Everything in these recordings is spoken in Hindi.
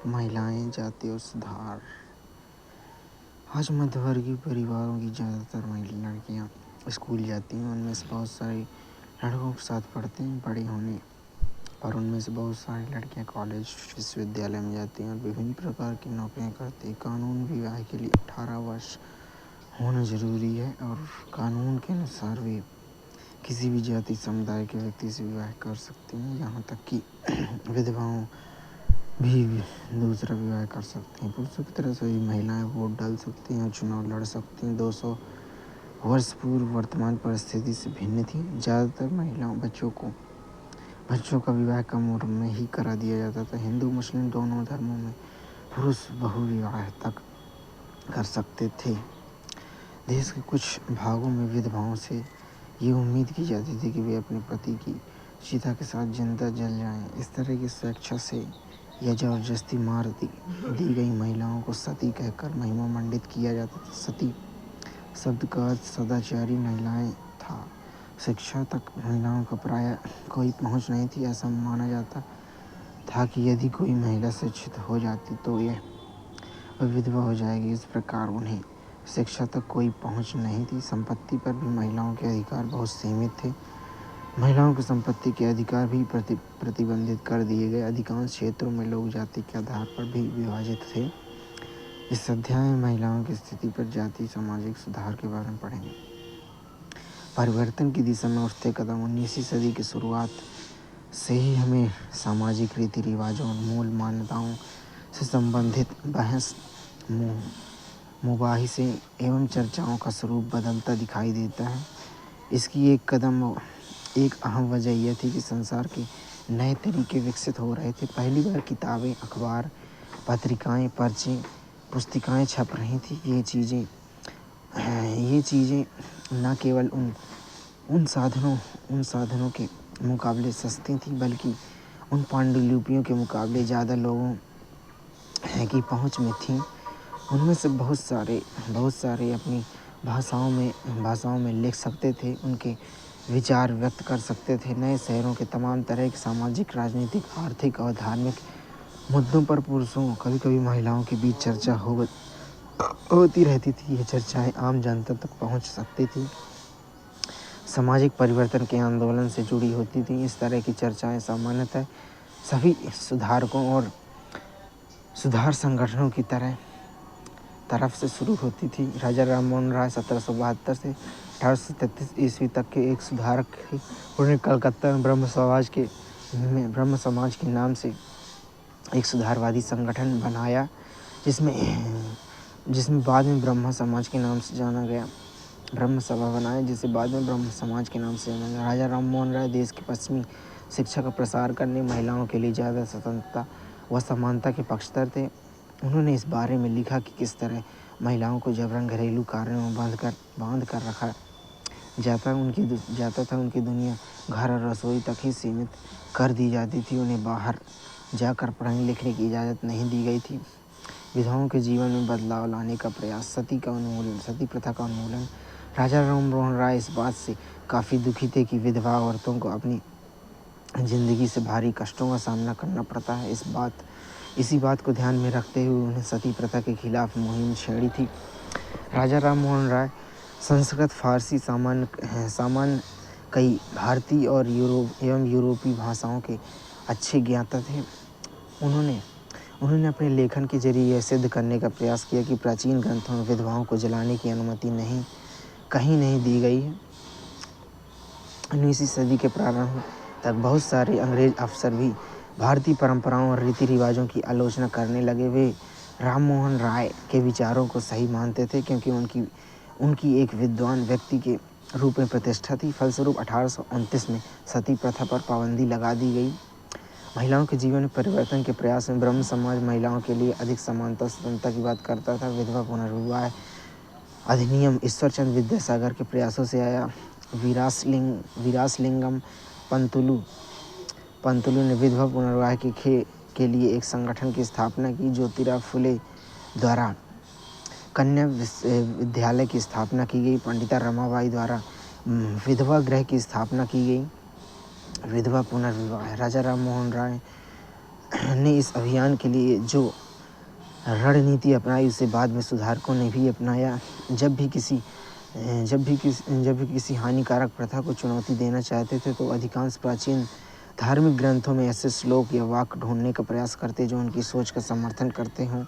महिलाएं, जाति और सुधार। आज मध्यवर्गीय परिवारों की ज़्यादातर लड़कियां स्कूल जाती हैं। उनमें से बहुत सारे लड़कों के साथ पढ़ते हैं बड़े होने, और उनमें से बहुत सारी लड़कियां कॉलेज विश्वविद्यालय में जाती हैं और विभिन्न प्रकार की नौकरियां करती हैं। कानून विवाह के लिए 18 वर्ष होना ज़रूरी है और कानून के अनुसार वे किसी भी जाति समुदाय के व्यक्ति से विवाह कर सकते हैं। यहाँ तक कि विधवाओं भी दूसरा विवाह कर सकती हैं। पुरुषों की तरह सभी महिलाएं वोट डाल सकती हैं और चुनाव लड़ सकती हैं। 200 वर्ष पूर्व वर्तमान परिस्थिति से भिन्न थी। ज़्यादातर महिलाओं बच्चों का विवाह कम उम्र में ही करा दिया जाता था। हिंदू मुस्लिम दोनों धर्मों में पुरुष बहुविवाह तक कर सकते थे। देश के कुछ भागों में विधवाओं से ये उम्मीद की जाती थी कि वे अपने पति की चिता के साथ जिंदा जल जाएं। इस तरह की स्वेच्छा से या जबरदस्ती मार दी गई महिलाओं को सती कहकर महिमा मंडित किया जाता था। सती शब्द का अर्थ सदाचारी महिलाएं था। शिक्षा तक महिलाओं का प्रायः कोई पहुंच नहीं थी। ऐसा माना जाता था कि यदि कोई महिला शिक्षित हो जाती तो यह विधवा हो जाएगी। इस प्रकार उन्हें शिक्षा तक कोई पहुंच नहीं थी। संपत्ति पर भी महिलाओं के अधिकार बहुत सीमित थे। महिलाओं की संपत्ति के अधिकार भी प्रतिबंधित कर दिए गए। अधिकांश क्षेत्रों में लोग जाति के आधार पर भी विभाजित थे। इस अध्याय में महिलाओं की स्थिति पर जाति सामाजिक सुधार के बारे में पढ़ेंगे। परिवर्तन की दिशा में उठते कदम। 19वीं सदी की शुरुआत से ही हमें सामाजिक रीति रिवाजों और मूल मान्यताओं से संबंधित बहस, मुबाहिसे एवं चर्चाओं का स्वरूप बदलता दिखाई देता है। इसकी एक अहम वजह यह थी कि संसार के नए तरीके विकसित हो रहे थे। पहली बार किताबें, अखबार, पत्रिकाएं, पर्चे, पुस्तिकाएं छप रही थी। ये चीज़ें न केवल उन साधनों के मुकाबले सस्ती थी, बल्कि उन पांडुलिपियों के मुकाबले ज़्यादा लोगों की पहुंच में थीं। उनमें से बहुत सारे अपनी भाषाओं में लिख सकते थे, उनके विचार व्यक्त कर सकते थे। नए शहरों के तमाम तरह के सामाजिक, राजनीतिक, आर्थिक और धार्मिक मुद्दों पर पुरुषों, कभी कभी महिलाओं के बीच चर्चा होती रहती थी। ये चर्चाएं आम जनता तक पहुंच सकती थी, सामाजिक परिवर्तन के आंदोलन से जुड़ी होती थी। इस तरह की चर्चाएं सामान्यतः सभी सुधारकों और सुधार संगठनों की तरफ से शुरू होती थी। राजा राम मोहन राय 1772 से 1833 ईस्वी तक के एक सुधारक थे। उन्होंने कलकत्ता में ब्रह्म समाज के नाम से एक सुधारवादी संगठन बनाया, जिसमें बाद में ब्रह्म समाज के नाम से जाना गया। ब्रह्म सभा बनाया, जिसे बाद में ब्रह्म समाज के नाम से जाना गया। राजा राम मोहन राय देश के पश्चिमी शिक्षा का प्रसार करने, महिलाओं के लिए ज़्यादा स्वतंत्रता व समानता के पक्षधर थे। उन्होंने इस बारे में लिखा कि किस तरह महिलाओं को जबरन घरेलू कार्यों में बांध कर रखा जाता था। उनकी दुनिया घर और रसोई तक ही सीमित कर दी जाती थी। उन्हें बाहर जाकर पढ़ने लिखने की इजाज़त नहीं दी गई थी। विधवाओं के जीवन में बदलाव लाने का प्रयास, सती प्रथा का उन्मूलन। राजा राम मोहन राय इस बात से काफ़ी दुखी थे कि विधवा औरतों को अपनी ज़िंदगी से भारी कष्टों का सामना करना पड़ता है। इसी बात को ध्यान में रखते हुए उन्हें सती प्रथा के खिलाफ मुहिम छेड़ी थी। राजा राम मोहन राय संस्कृत, फारसी, सामान्य कई भारतीय और यूरोपीय भाषाओं के अच्छे ज्ञाता थे। उन्होंने अपने लेखन के जरिए यह सिद्ध करने का प्रयास किया कि प्राचीन ग्रंथों में विधवाओं को जलाने की अनुमति कहीं नहीं दी गई है। 19वीं सदी के प्रारंभ तक बहुत सारे अंग्रेज अफसर भी भारतीय परंपराओं और रीति रिवाजों की आलोचना करने लगे। वे राम मोहन राय के विचारों को सही मानते थे, क्योंकि उनकी एक विद्वान व्यक्ति के रूप में प्रतिष्ठा थी। फलस्वरूप 1829 में सती प्रथा पर पाबंदी लगा दी गई। महिलाओं के जीवन में परिवर्तन के प्रयास में ब्रह्म समाज महिलाओं के लिए अधिक समानता, स्वतंत्रता की बात करता था। विधवा पुनर्विवाह अधिनियम ईश्वरचंद्र विद्यासागर के प्रयासों से आया। वीरासलिंगम पंतुलु ने विधवा पुनर्विवाह के लिए एक संगठन की स्थापना की। ज्योतिराव फुले द्वारा कन्या विद्यालय की स्थापना की गई। पंडिता रमाबाई द्वारा विधवा गृह की स्थापना की गई। विधवा पुनर्विवाह। राजा राम मोहन राय ने इस अभियान के लिए जो रणनीति अपनाई उसे बाद में सुधारकों ने भी अपनाया। जब भी किसी हानिकारक प्रथा को चुनौती देना चाहते थे तो अधिकांश प्राचीन धार्मिक ग्रंथों में ऐसे श्लोक या वाक्य ढूंढने का प्रयास करते जो उनकी सोच का समर्थन करते हों।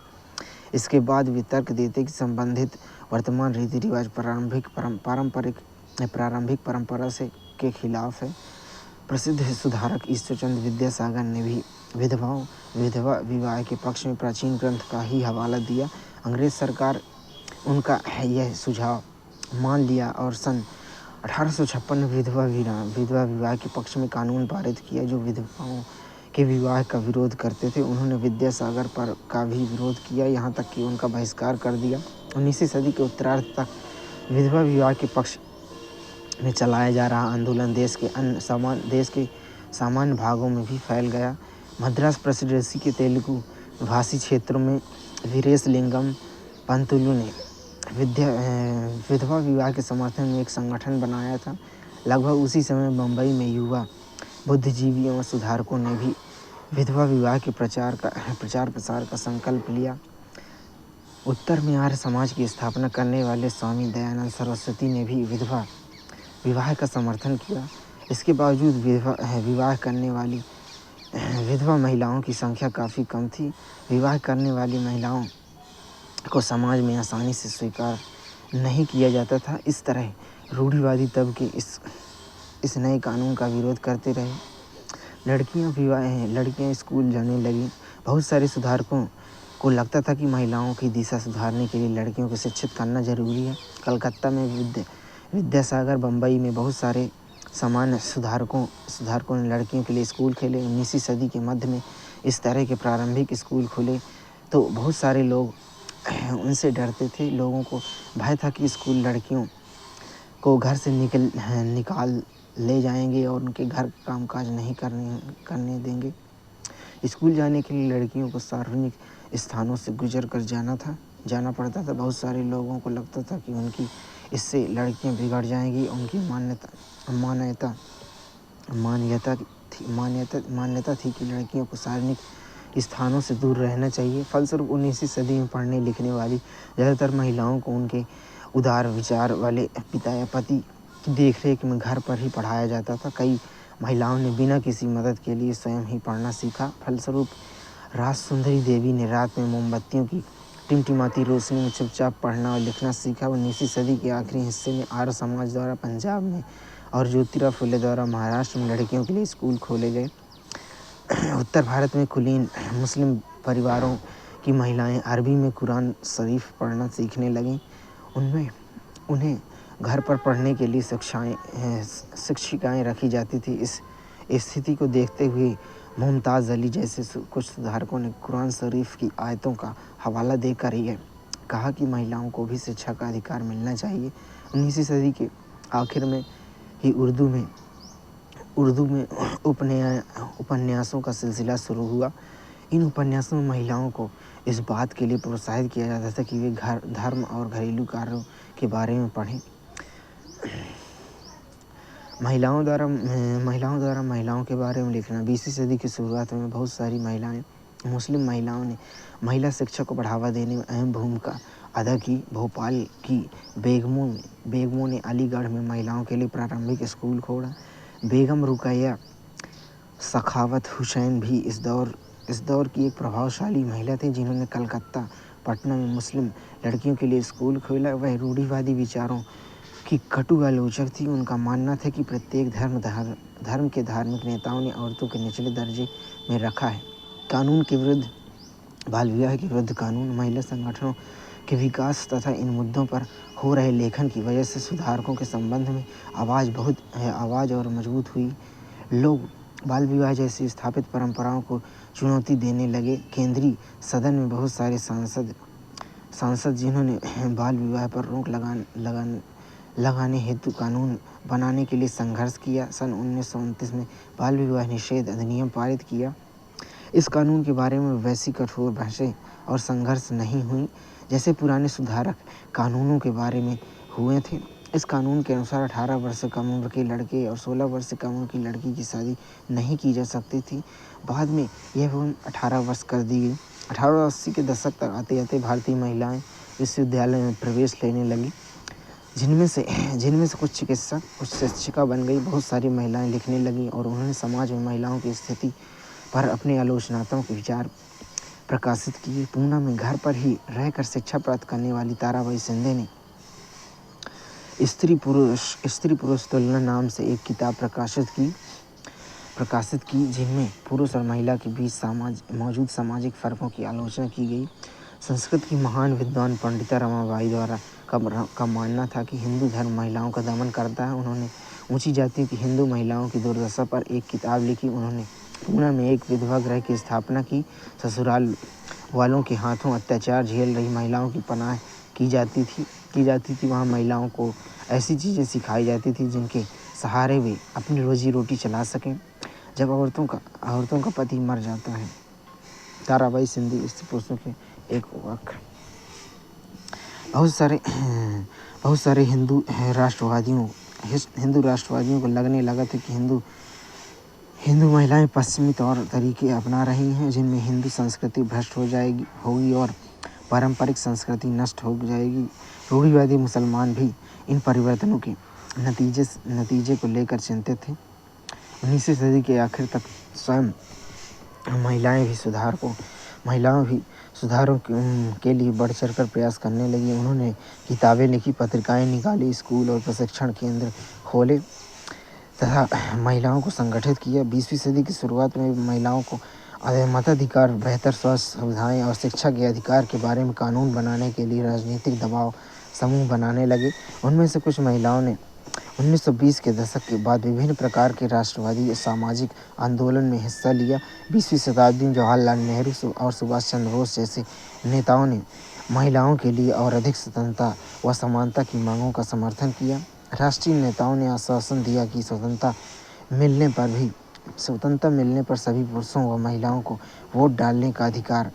इसके बाद वे तर्क देते कि संबंधित वर्तमान रीति रिवाज प्रारंभिक परंपरा से के खिलाफ है। प्रसिद्ध सुधारक ईश्वरचंद्र विद्यासागर ने भी विधवा विवाह के पक्ष में प्राचीन ग्रंथ का ही हवाला दिया। अंग्रेज सरकार उनका यह सुझाव मान लिया और सन 1856 में विधवा विवाह के पक्ष में कानून पारित किया जो विधवाओं के विवाह का विरोध करते थे। उन्होंने विद्यासागर पर का भी विरोध किया, यहाँ तक कि उनका बहिष्कार कर दिया। 19वीं सदी के उत्तरार्ध तक विधवा विवाह के पक्ष में चलाया जा रहा आंदोलन देश के सामान्य भागों में भी फैल गया। मद्रास प्रेसिडेंसी के तेलुगु भाषी क्षेत्रों में वीरेशलिंगम पंतुलु ने विधवा विवाह के समर्थन में एक संगठन बनाया था। लगभग उसी समय मुंबई में युवा बुद्धिजीवियों और सुधारकों ने भी विधवा विवाह के प्रचार प्रसार का संकल्प लिया। उत्तर में आर्य समाज की स्थापना करने वाले स्वामी दयानंद सरस्वती ने भी विधवा विवाह का समर्थन किया। इसके बावजूद विवाह करने वाली विधवा महिलाओं की संख्या काफ़ी कम थी। विवाह करने वाली महिलाओं को समाज में आसानी से स्वीकार नहीं किया जाता था। इस तरह रूढ़िवादी तबके इस नए कानून का विरोध करते रहे। लड़कियां स्कूल जाने लगीं। बहुत सारे सुधारकों को लगता था कि महिलाओं की दिशा सुधारने के लिए लड़कियों को शिक्षित करना जरूरी है। कलकत्ता में विद्यासागर, बम्बई में बहुत सारे सामान्य सुधारकों ने लड़कियों के लिए स्कूल खोले। 19वीं सदी के मध्य में इस तरह के प्रारंभिक स्कूल खुले तो बहुत सारे लोग उनसे डरते थे। लोगों को भय था कि स्कूल लड़कियों को घर से निकाल ले जाएंगे और उनके घर कामकाज नहीं करने देंगे। स्कूल जाने के लिए लड़कियों को सार्वजनिक स्थानों से गुजर कर जाना पड़ता था। बहुत सारे लोगों को लगता था कि उनकी इससे लड़कियां बिगड़ जाएंगी। उनकी मान्यता थी कि लड़कियों को सार्वजनिक स्थानों से दूर रहना चाहिए। फलस्वरूप 19वीं सदी में पढ़ने लिखने वाली ज़्यादातर महिलाओं को उनके उदार विचार वाले पिता या पति की देखरेख में घर पर ही पढ़ाया जाता था। कई महिलाओं ने बिना किसी मदद के लिए स्वयं ही पढ़ना सीखा। फलस्वरूप राजसुंदरी देवी ने रात में मोमबत्तियों की टिमटिमाती रोशनी में चुपचाप पढ़ना और लिखना सीखा। 19वीं सदी के आखिरी हिस्से में आर्य समाज द्वारा पंजाब में और ज्योतिराव फुले द्वारा महाराष्ट्र में लड़कियों के लिए स्कूल खोले गए। उत्तर भारत में कुलीन मुस्लिम परिवारों की महिलाएं अरबी में कुरान शरीफ पढ़ना सीखने लगीं। उन्हें घर पर पढ़ने के लिए शिक्षिकाएं रखी जाती थी। इस स्थिति को देखते हुए मुमताज़ अली जैसे कुछ सुधारकों ने कुरान शरीफ की आयतों का हवाला देकर यह कहा कि महिलाओं को भी शिक्षा का अधिकार मिलना चाहिए। 19वीं सदी के आखिर में ही उर्दू में उपन्यासों का सिलसिला शुरू हुआ। इन उपन्यासों में महिलाओं को इस बात के लिए प्रोत्साहित किया जाता था कि वे धर्म और घरेलू कार्यों के बारे में पढ़ें। महिलाओं द्वारा महिलाओं के बारे में लिखना। 20वीं सदी की शुरुआत में बहुत सारी मुस्लिम महिलाओं ने महिला शिक्षा को बढ़ावा देने में अहम भूमिका अदा की। भोपाल की बेगमों ने अलीगढ़ में महिलाओं के लिए प्रारंभिक स्कूल खोला। बेगम रुकैया सखावत हुसैन भी इस दौर की एक प्रभावशाली महिला थी जिन्होंने कलकत्ता, पटना में मुस्लिम लड़कियों के लिए स्कूल खोला। वह रूढ़िवादी विचारों की कटु आलोचक थी। उनका मानना था कि प्रत्येक धर्म के धार्मिक नेताओं ने औरतों के निचले दर्जे में रखा है। कानून के विरुद्ध बाल विवाह के विरुद्ध कानून, महिला संगठनों के विकास तथा इन मुद्दों पर हो रहे लेखन की वजह से सुधारकों के संबंध में आवाज़ और मजबूत हुई। लोग बाल विवाह जैसी स्थापित परंपराओं को चुनौती देने लगे। केंद्रीय सदन में बहुत सारे सांसद जिन्होंने बाल विवाह पर रोक लगाने हेतु कानून बनाने के लिए संघर्ष किया। सन 1929 में बाल विवाह निषेध अधिनियम पारित किया। इस कानून के बारे में वैसी कठोर बहसें और संघर्ष नहीं हुई जैसे पुराने सुधारक कानूनों के बारे में हुए थे। इस कानून के अनुसार 18 वर्ष से कम उम्र के लड़के और 16 वर्ष से कम उम्र की लड़की की शादी नहीं की जा सकती थी। बाद में यह उम्र 18 वर्ष कर दी गई। 1880 के दशक तक आते आते भारतीय महिलाएं विश्वविद्यालय में प्रवेश लेने लगी, जिनमें से कुछ चिकित्सक, कुछ शिक्षिका बन गई। बहुत सारी महिलाएं लिखने लगीं और उन्होंने समाज में महिलाओं की स्थिति पर अपने आलोचनात्मक विचार प्रकाशित किए। पूना में घर पर ही रहकर शिक्षा प्राप्त करने वाली ताराबाई शिंदे ने स्त्री पुरुष तुलना नाम से एक किताब प्रकाशित की, जिनमें पुरुष और महिला के बीच मौजूद सामाजिक फर्कों की आलोचना की गई। संस्कृत की महान विद्वान पंडिता रमाबाई द्वारा का मानना था कि हिंदू धर्म महिलाओं का दमन करता है। उन्होंने ऊंची जातियों की हिंदू महिलाओं की दुर्दशा पर एक किताब लिखी। उन्होंने पूना में एक विधवा गृह की स्थापना की। ससुराल वालों के हाथों अत्याचार झेल रही महिलाओं की पनाह की जाती थी। वहाँ महिलाओं को ऐसी चीज़ें सिखाई जाती थी जिनके सहारे वे अपनी रोजी रोटी चला सकें। जब औरतों का पति मर जाता है। ताराबाई शिंदे स्त्री पुरुषों के एक वाक्य। बहुत सारे हिंदू राष्ट्रवादियों को लगने लगा था कि हिंदू महिलाएं पश्चिमी तौर तरीके अपना रही हैं, जिनमें हिंदू संस्कृति भ्रष्ट होगी और पारंपरिक संस्कृति नष्ट हो जाएगी। रूढ़िवादी मुसलमान भी इन परिवर्तनों के नतीजे को लेकर चिंतित थे। 19वीं सदी के आखिर तक स्वयं महिलाएं भी सुधारों के लिए बढ़ चढ़कर प्रयास करने लगी। उन्होंने किताबें लिखी, पत्रिकाएं निकाली, स्कूल और प्रशिक्षण केंद्र खोले तथा महिलाओं को संगठित किया। 20वीं सदी की शुरुआत में महिलाओं को मताधिकार, बेहतर स्वास्थ्य सुविधाएं और शिक्षा के अधिकार के बारे में कानून बनाने के लिए राजनीतिक दबाव समूह बनाने लगे। उनमें से कुछ महिलाओं ने 1920 के दशक के बाद विभिन्न प्रकार के राष्ट्रवादी सामाजिक आंदोलन में हिस्सा लिया। 20वीं शताब्दी में जवाहरलाल नेहरू और सुभाष चंद्र बोस जैसे नेताओं ने महिलाओं के लिए और अधिक स्वतंत्रता व समानता की मांगों का समर्थन किया। राष्ट्रीय नेताओं ने आश्वासन दिया कि स्वतंत्रता मिलने पर सभी पुरुषों व महिलाओं को वोट डालने का अधिकार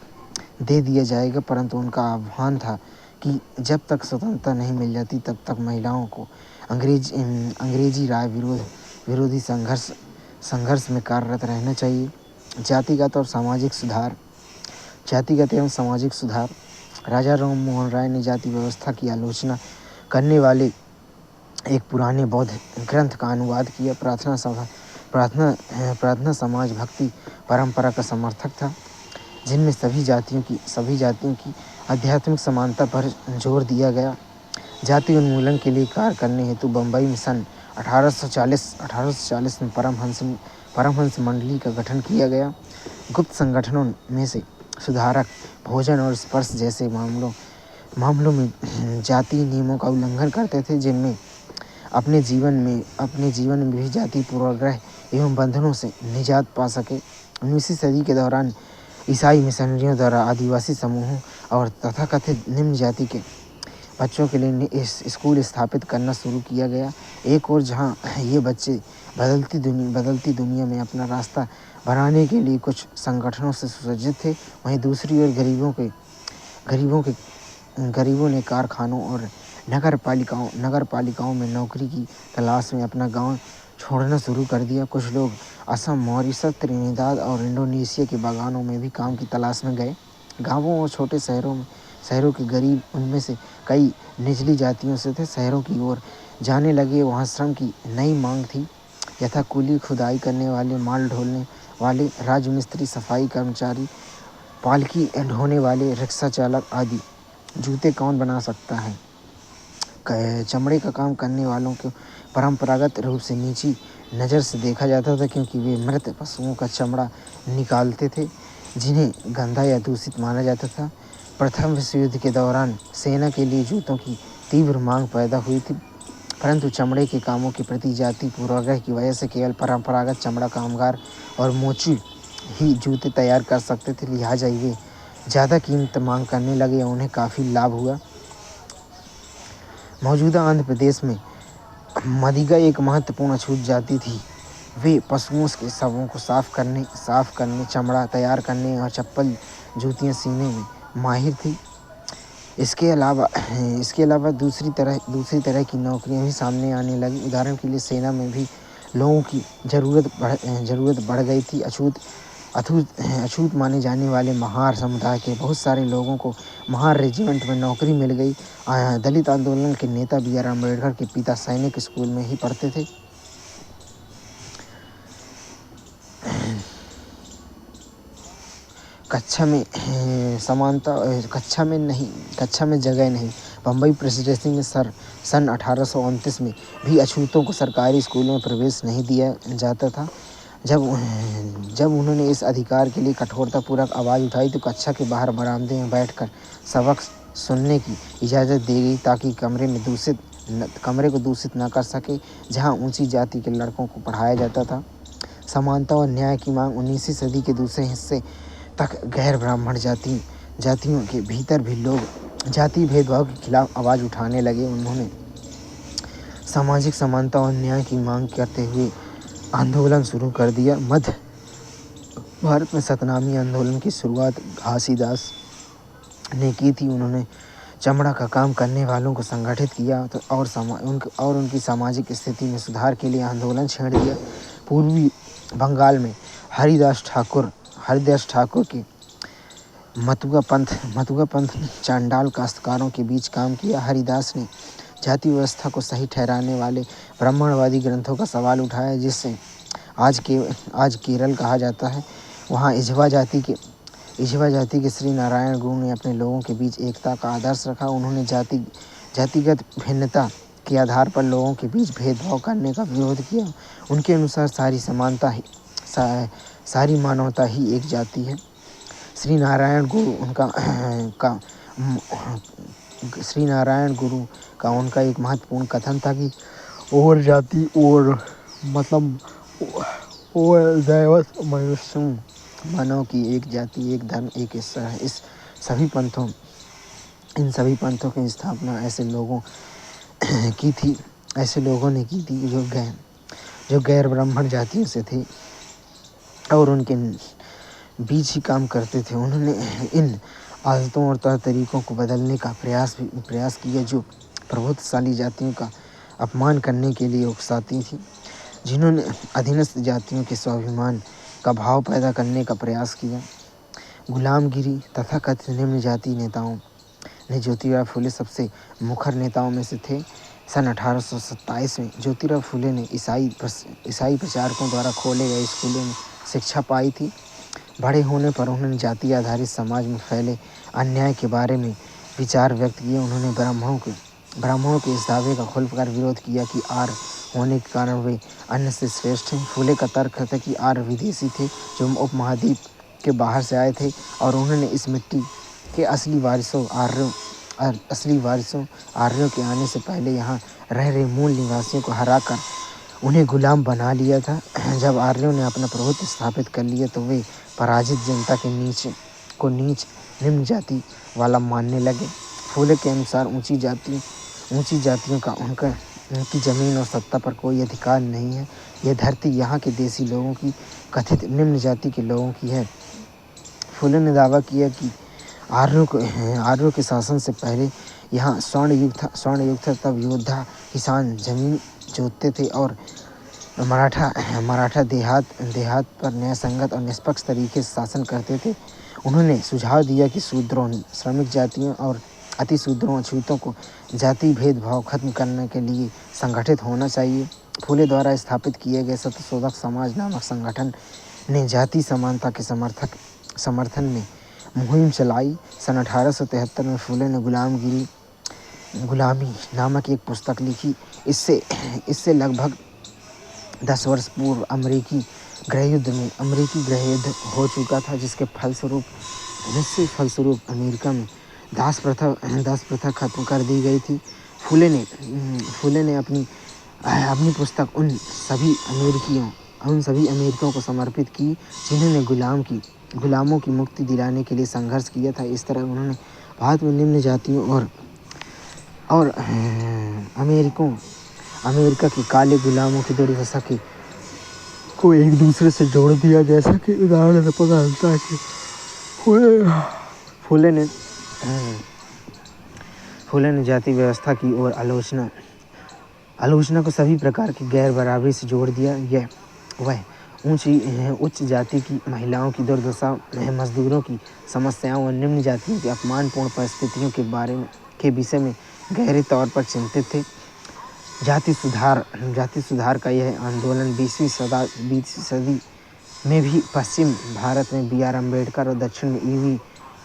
दे दिया जाएगा, परंतु उनका आह्वान था कि जब तक स्वतंत्रता नहीं मिल जाती तब तक महिलाओं को अंग्रेजी राज विरोधी संघर्ष में कार्यरत रहना चाहिए। जातिगत एवं सामाजिक सुधार। राजा राम मोहन राय ने जाति व्यवस्था की आलोचना करने वाले एक पुराने बौद्ध ग्रंथ का अनुवाद किया। प्रार्थना समाज भक्ति परंपरा का समर्थक था, जिनमें सभी जातियों की आध्यात्मिक समानता पर जोर दिया गया। जाति उन्मूलन के लिए कार्य करने हेतु बम्बई में सन 1840 में परमहंस मंडली का गठन किया गया। गुप्त संगठनों में से सुधारक भोजन और स्पर्श जैसे मामलों में जातीय नियमों का उल्लंघन करते थे, जिनमें अपने जीवन में भी जाति पूर्वाग्रह एवं बंधनों से निजात पा सके। 19वीं सदी के दौरान ईसाई मिशनरियों द्वारा आदिवासी समूहों और तथाकथित निम्न जाति के बच्चों के लिए स्कूल स्थापित करना शुरू किया गया। एक और जहां ये बच्चे बदलती दुनिया में अपना रास्ता बनाने के लिए कुछ संगठनों से सुसज्जित थे, वहीं दूसरी ओर गरीबों ने कारखानों और नगर पालिकाओं में नौकरी की तलाश में अपना गांव छोड़ना शुरू कर दिया। कुछ लोग असम, मॉरिशस, त्रिनिदाद और इंडोनेशिया के बागानों में भी काम की तलाश में गए। गांवों और छोटे शहरों के गरीब, उनमें से कई निचली जातियों से थे, शहरों की ओर जाने लगे। वहाँ श्रम की नई मांग थी, यथा कूली, खुदाई करने वाले, माल ढोने वाले, राजमिस्त्री, सफाई कर्मचारी, पालकी ढोने वाले, रिक्शा चालक आदि। जूते कौन बना सकता है? चमड़े का काम करने वालों को परंपरागत रूप से नीची नज़र से देखा जाता था, क्योंकि वे मृत पशुओं का चमड़ा निकालते थे, जिन्हें गंदा या दूषित माना जाता था। प्रथम विश्व युद्ध के दौरान सेना के लिए जूतों की तीव्र मांग पैदा हुई थी, परंतु चमड़े के कामों के प्रति जाति पूर्वाग्रह की वजह से केवल परंपरागत चमड़ा कामगार और मोची ही जूते तैयार कर सकते थे। लिहाजा वे ज़्यादा कीमत मांग करने लगे और उन्हें काफ़ी लाभ हुआ। मौजूदा आंध्र प्रदेश में मदिगा एक महत्वपूर्ण अछूत जाति थी। वे पशुओं के शवों को साफ करने, चमड़ा तैयार करने और चप्पल जूतियां सीने में माहिर थी। इसके अलावा दूसरी तरह की नौकरियां भी सामने आने लगी। उदाहरण के लिए सेना में भी लोगों की ज़रूरत बढ़ गई थी। अछूत माने जाने वाले महार समुदाय के बहुत सारे लोगों को महार रेजिमेंट में नौकरी मिल गई। दलित आंदोलन के नेता बी.आर. अम्बेडकर के पिता सैनिक स्कूल में ही पढ़ते थे। कक्षा में जगह नहीं। बम्बई प्रेसिडेंसी में सन 1829 में भी अछूतों को सरकारी स्कूलों में प्रवेश नहीं दिया जाता था। जब उन्होंने इस अधिकार के लिए कठोरतापूर्वक आवाज़ उठाई तो कक्षा के बाहर बरामदे में बैठकर सबक सुनने की इजाज़त दी गई ताकि कमरे को दूषित न कर सके जहां ऊंची जाति के लड़कों को पढ़ाया जाता था। समानता और न्याय की मांग 19वीं सदी के दूसरे हिस्से तक गैर ब्राह्मण जातियों के भीतर भी लोग जाति भेदभाव के खिलाफ आवाज़ उठाने लगे। उन्होंने सामाजिक समानता और न्याय की मांग करते हुए आंदोलन शुरू कर दिया। मध्य भारत में सतनामी आंदोलन की शुरुआत घासीदास ने की थी। उन्होंने चमड़ा का काम करने वालों को संगठित किया और उनकी सामाजिक स्थिति में सुधार के लिए आंदोलन छेड़ दिया। पूर्वी बंगाल में हरिदास ठाकुर के मतुआ पंथ ने चांडाल काश्तकारों के बीच काम किया। हरिदास ने जाति व्यवस्था को सही ठहराने वाले ब्राह्मणवादी ग्रंथों का सवाल उठाया जिससे आज केरल कहा जाता है। वहाँ इजवा जाति के श्री नारायण गुरु ने अपने लोगों के बीच एकता का आदर्श रखा। उन्होंने जातिगत भिन्नता के आधार पर लोगों के बीच भेदभाव करने का विरोध किया। उनके अनुसार सारी मानवता ही एक जाति है। श्री नारायण गुरु का उनका एक महत्वपूर्ण कथन था कि और जाति और दैवत मनुष्यों मानव की एक जाति, एक धर्म, एक ईश्वर है। इन सभी पंथों की स्थापना ऐसे लोगों ने की थी जो गैर ब्राह्मण जातियों से थे और उनके बीच ही काम करते थे। उन्होंने इन आदतों और तरीकों को बदलने का प्रयास किया जो प्रभुत्वशाली जातियों का अपमान करने के लिए उकसाती थी, जिन्होंने अधीनस्थ जातियों के स्वाभिमान का भाव पैदा करने का प्रयास किया। गुलामगिरी तथा कथित निम्न जाति नेताओं ने ज्योतिराव फुले सबसे मुखर नेताओं में से थे। सन 1827 में ज्योतिराव फुले ने ईसाई प्रचारकों द्वारा खोले गए स्कूलों में शिक्षा पाई थी। बड़े होने पर उन्होंने जाति आधारित समाज में फैले अन्याय के बारे में विचार व्यक्त किए। उन्होंने ब्राह्मणों के इस दावे का खुलकर विरोध किया कि आर्य होने के कारण वे अन्य से श्रेष्ठ हैं। फुले का तर्क था कि आर्य विदेशी थे जो उपमहाद्वीप के बाहर से आए थे और उन्होंने इस मिट्टी के असली वारिसों आर्यों के आने से पहले यहाँ रह रहे मूल निवासियों को हराकर उन्हें गुलाम बना लिया था। जब आर्यों ने अपना प्रभुत्व स्थापित कर लिया तो वे पराजित जनता के नीच निम्न जाति वाला मानने लगे। फुले के अनुसार ऊंची जातियों का उनकी जमीन और सत्ता पर कोई अधिकार नहीं है। यह धरती यहाँ के देसी लोगों की, कथित निम्न जाति के लोगों की है। फुले ने दावा किया कि आर्यों के शासन से पहले यहाँ स्वर्ण युग था। तब योद्धा किसान जमीन जोतते थे और मराठा देहात पर न्यायसंगत और निष्पक्ष तरीके से शासन करते थे। उन्होंने सुझाव दिया कि शूद्रों, श्रमिक जातियों और अतिशूद्रों, अछूतों को जाति भेदभाव खत्म करने के लिए संगठित होना चाहिए। फुले द्वारा स्थापित किए गए सत्यशोधक समाज नामक संगठन ने जाति समानता के समर्थन में मुहिम चलाई। सन 1873 में फुले ने गुलामी नामक एक पुस्तक लिखी। इससे लगभग 10 वर्ष पूर्व अमेरिकी गृहयुद्ध हो चुका था, जिसके फलस्वरूप अमेरिका में दास प्रथा खत्म कर दी गई थी। फुले ने अपनी पुस्तक उन सभी अमेरिकियों को समर्पित की जिन्होंने गुलामों की मुक्ति दिलाने के लिए संघर्ष किया था। इस तरह उन्होंने भारत में निम्न जातियों और अमेरिका के काले गुलामों की दुर्दशा को एक दूसरे से जोड़ दिया। जैसा कि उदाहरण पता चलता है कि फुले ने फुले ने जाति व्यवस्था की ओर आलोचना को सभी प्रकार की गैर बराबरी से जोड़ दिया। वह उच्च जाति की महिलाओं की दुर्दशा, मजदूरों की समस्याओं और निम्न जातियों की अपमानपूर्ण परिस्थितियों के विषय में गहरे तौर पर चिंतित थे। जाति सुधार का यह आंदोलन 20वीं सदी में भी पश्चिम भारत में बी.आर. अम्बेडकर और दक्षिण में ई.वी.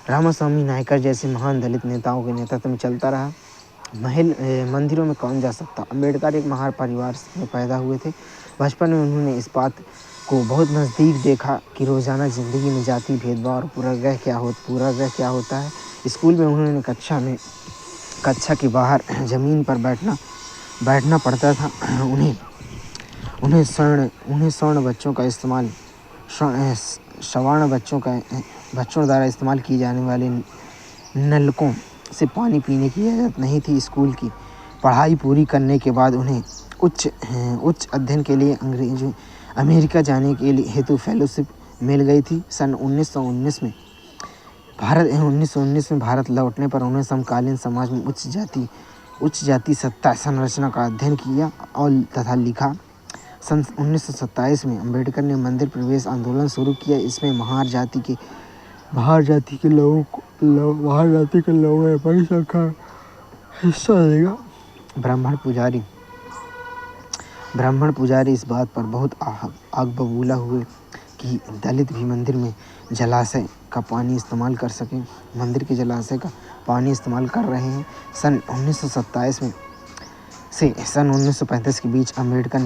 रामास्वामी नायकर जैसे महान दलित नेताओं के नेतृत्व में चलता रहा। मंदिरों में कौन जा सकता? अम्बेडकर एक महार परिवार में पैदा हुए थे। बचपन में उन्होंने इस बात को बहुत नज़दीक देखा कि रोज़ाना ज़िंदगी में जाति भेदभाव और पूर्वाग्रह क्या होता है। स्कूल में उन्होंने कक्षा के बाहर ज़मीन पर बैठना पड़ता था। उन्हें सवर्ण बच्चों द्वारा इस्तेमाल किए जाने वाले नलकों से पानी पीने की इजाज़त नहीं थी। स्कूल की पढ़ाई पूरी करने के बाद उन्हें उच्च अध्ययन के लिए अमेरिका जाने के लिए हेतु फेलोशिप मिल गई थी। सन 1919 में भारत लौटने पर उन्होंने समकालीन समाज में उच्च जाति सत्ता संरचना का अध्ययन किया और तथा लिखा। सन 1927 में अम्बेडकर ने मंदिर प्रवेश आंदोलन शुरू किया। इसमें महार जाति के लोगों ने बड़ी संख्या में हिस्सा लिया। ब्राह्मण पुजारी इस बात पर बहुत आग बबूला हुए कि दलित भी मंदिर में जलाशय का पानी इस्तेमाल कर सकें। मंदिर के जलाशय का पानी इस्तेमाल कर रहे हैं। सन 1927 से सन 1935 के बीच अम्बेडकर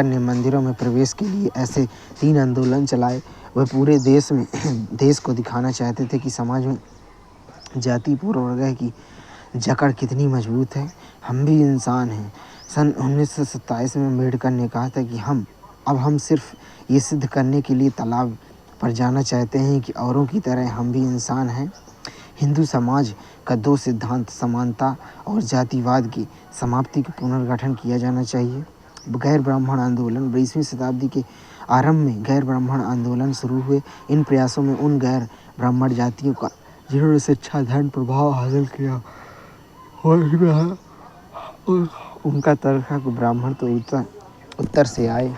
ने मंदिरों में प्रवेश के लिए ऐसे 3 आंदोलन चलाए। वह पूरे देश को दिखाना चाहते थे कि समाज में जाति पूर्वाग्रह की जकड़ कितनी मजबूत है। हम भी इंसान हैं। सन 1927 में अम्बेडकर ने कहा था कि हम सिर्फ ये सिद्ध करने के लिए तालाब पर जाना चाहते हैं कि औरों की तरह हम भी इंसान हैं। हिंदू समाज का 2 सिद्धांत, समानता और जातिवाद की समाप्ति का पुनर्गठन किया जाना चाहिए। गैर ब्राह्मण आंदोलन 20वीं शताब्दी के आरंभ में गैर ब्राह्मण आंदोलन शुरू हुए। इन प्रयासों में उन गैर ब्राह्मण जातियों का जिन्होंने शिक्षा, धन, प्रभाव हासिल किया उनका तर्क कि ब्राह्मण तो उत्तर से आए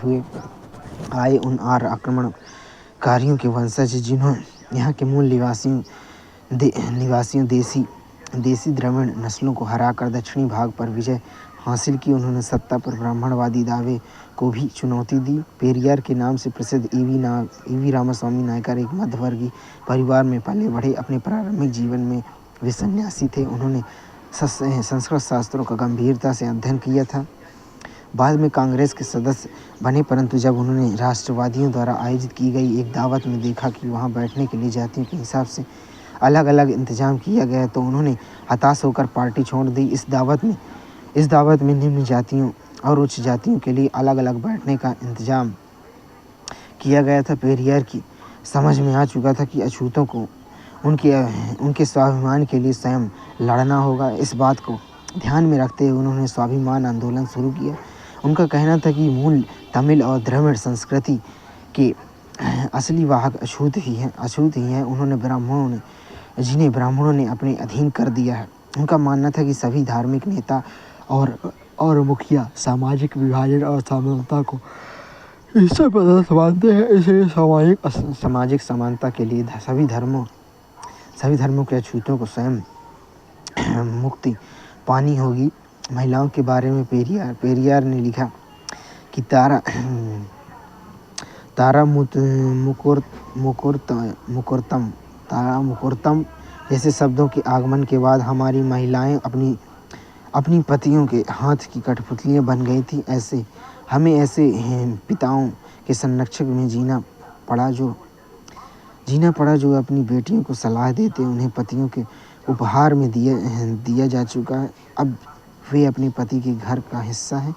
उन आर्य आक्रमणकारियों के वंशज जिन्होंने यहाँ के मूल निवासियों देसी द्रविड़ नस्लों को हराकर दक्षिणी भाग पर विजय हासिल की। उन्होंने सत्ता पर ब्राह्मणवादी दावे को भी चुनौती दी। पेरियार के नाम से प्रसिद्ध ई.वी. रामास्वामी नायकर एक मध्यवर्गीय परिवार में पले बढ़े। अपने प्रारंभिक जीवन में वे सन्यासी थे। उन्होंने संस्कृत शास्त्रों का गंभीरता से अध्ययन किया था। बाद में कांग्रेस के सदस्य बने, परंतु जब उन्होंने राष्ट्रवादियों द्वारा आयोजित की गई एक दावत में देखा कि वहां बैठने के लिए जातियों के हिसाब से अलग अलग इंतजाम किया गया तो उन्होंने हताश होकर पार्टी छोड़ दी। इस दावत में निम्न जातियों और उच्च जातियों के लिए अलग अलग बैठने का इंतजाम किया गया था। पेरियार की समझ में आ चुका था कि अछूतों को उनके स्वाभिमान के लिए स्वयं लड़ना होगा। इस बात को ध्यान में रखते हुए उन्होंने स्वाभिमान आंदोलन शुरू किया। उनका कहना था कि मूल तमिल और द्रविड़ संस्कृति के असली वाहक अछूत ही हैं। जिन्हें ब्राह्मणों ने अपने अधीन कर दिया है। उनका मानना था कि सभी धार्मिक नेता और मुखिया सामाजिक विभाजन और समानता को इससे पदार्थ मानते हैं। इसलिए सामाजिक समानता के लिए सभी धर्मों के अछूतों को स्वयं मुक्ति पानी होगी। महिलाओं के बारे में पेरियार ने लिखा कि तारा मुकुरतम जैसे शब्दों के आगमन के बाद हमारी महिलाएं अपनी पतियों के हाथ की कठपुतलियां बन गई थी। हमें ऐसे पिताओं के संरक्षक में जीना पड़ा जो अपनी बेटियों को सलाह देते उन्हें पतियों के उपहार में दिया जा चुका है। अब वे अपने पति के घर का हिस्सा हैं।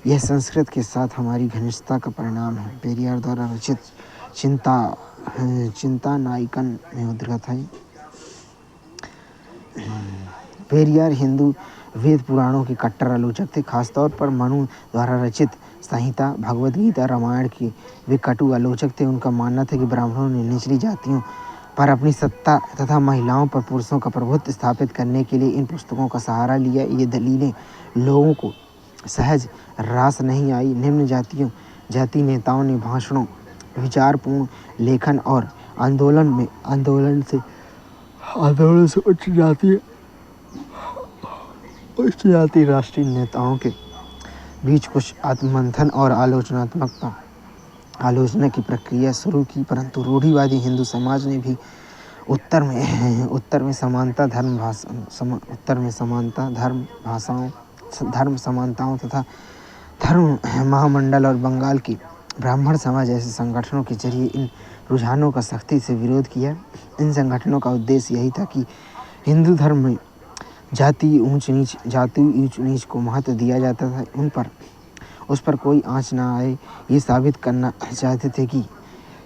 यह संस्कृत के साथ हमारी घनिष्ठता का परिणाम है। पेरियार द्वारा रचित चिंता नायकन में उद्धृत है। पेरियार हिंदू वेद पुराणों के कट्टर आलोचक थे। खासतौर पर मनु द्वारा रचित संहिता, भगवद गीता, रामायण के वे कटु आलोचक थे। उनका मानना था कि ब्राह्मणों ने निचली जातियों पर अपनी सत्ता तथा महिलाओं पर पुरुषों का प्रभुत्व स्थापित करने के लिए इन पुस्तकों का सहारा लिया। ये दलीलें लोगों को सहज रास नहीं आई। निम्न जाति नेताओं ने भाषणों, विचारपूर्ण लेखन और आंदोलन से उच्च जाति राष्ट्रीय नेताओं के बीच कुछ आत्ममंथन और आलोचना की प्रक्रिया शुरू की, परंतु रूढ़िवादी हिंदू समाज ने भी उत्तर में समानता धर्म समानताओं तथा धर्म महामंडल और बंगाल के ब्राह्मण समाज जैसे संगठनों के जरिए इन रुझानों का सख्ती से विरोध किया। इन संगठनों का उद्देश्य यही था कि हिंदू धर्म में जाति ऊंच नीच को महत्व दिया जाता था, उस पर कोई आँच न आए। ये साबित करना चाहते थे कि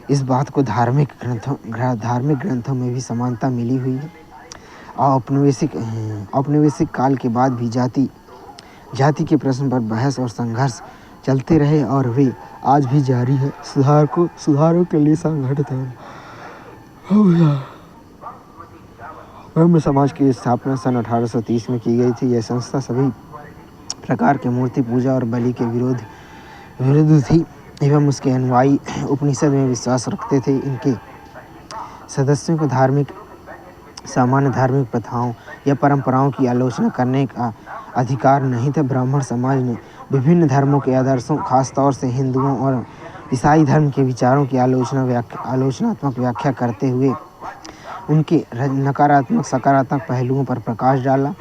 इस बात को धार्मिक ग्रंथों में भी समानता मिली हुई है। औपनिवेशिक काल के बाद भी जाति के प्रश्न पर बहस और संघर्ष चलते रहे और वे आज भी जारी है। सुधारों के लिए संगठित है। ब्रह्म समाज की स्थापना सन 1830 में की गई थी। यह संस्था सभी प्रकार के मूर्ति पूजा और बलि के विरुद्ध थी एवं उसके अनुयायी उपनिषद में विश्वास रखते थे। इनके सदस्यों को सामान्य धार्मिक प्रथाओं या परंपराओं की आलोचना करने का अधिकार नहीं था। ब्राह्मण समाज ने विभिन्न धर्मों के आदर्शों, खासतौर से हिंदुओं और ईसाई धर्म के विचारों की आलोचनात्मक व्याख्या करते हुए उनके नकारात्मक सकारात्मक पहलुओं पर प्रकाश डाला।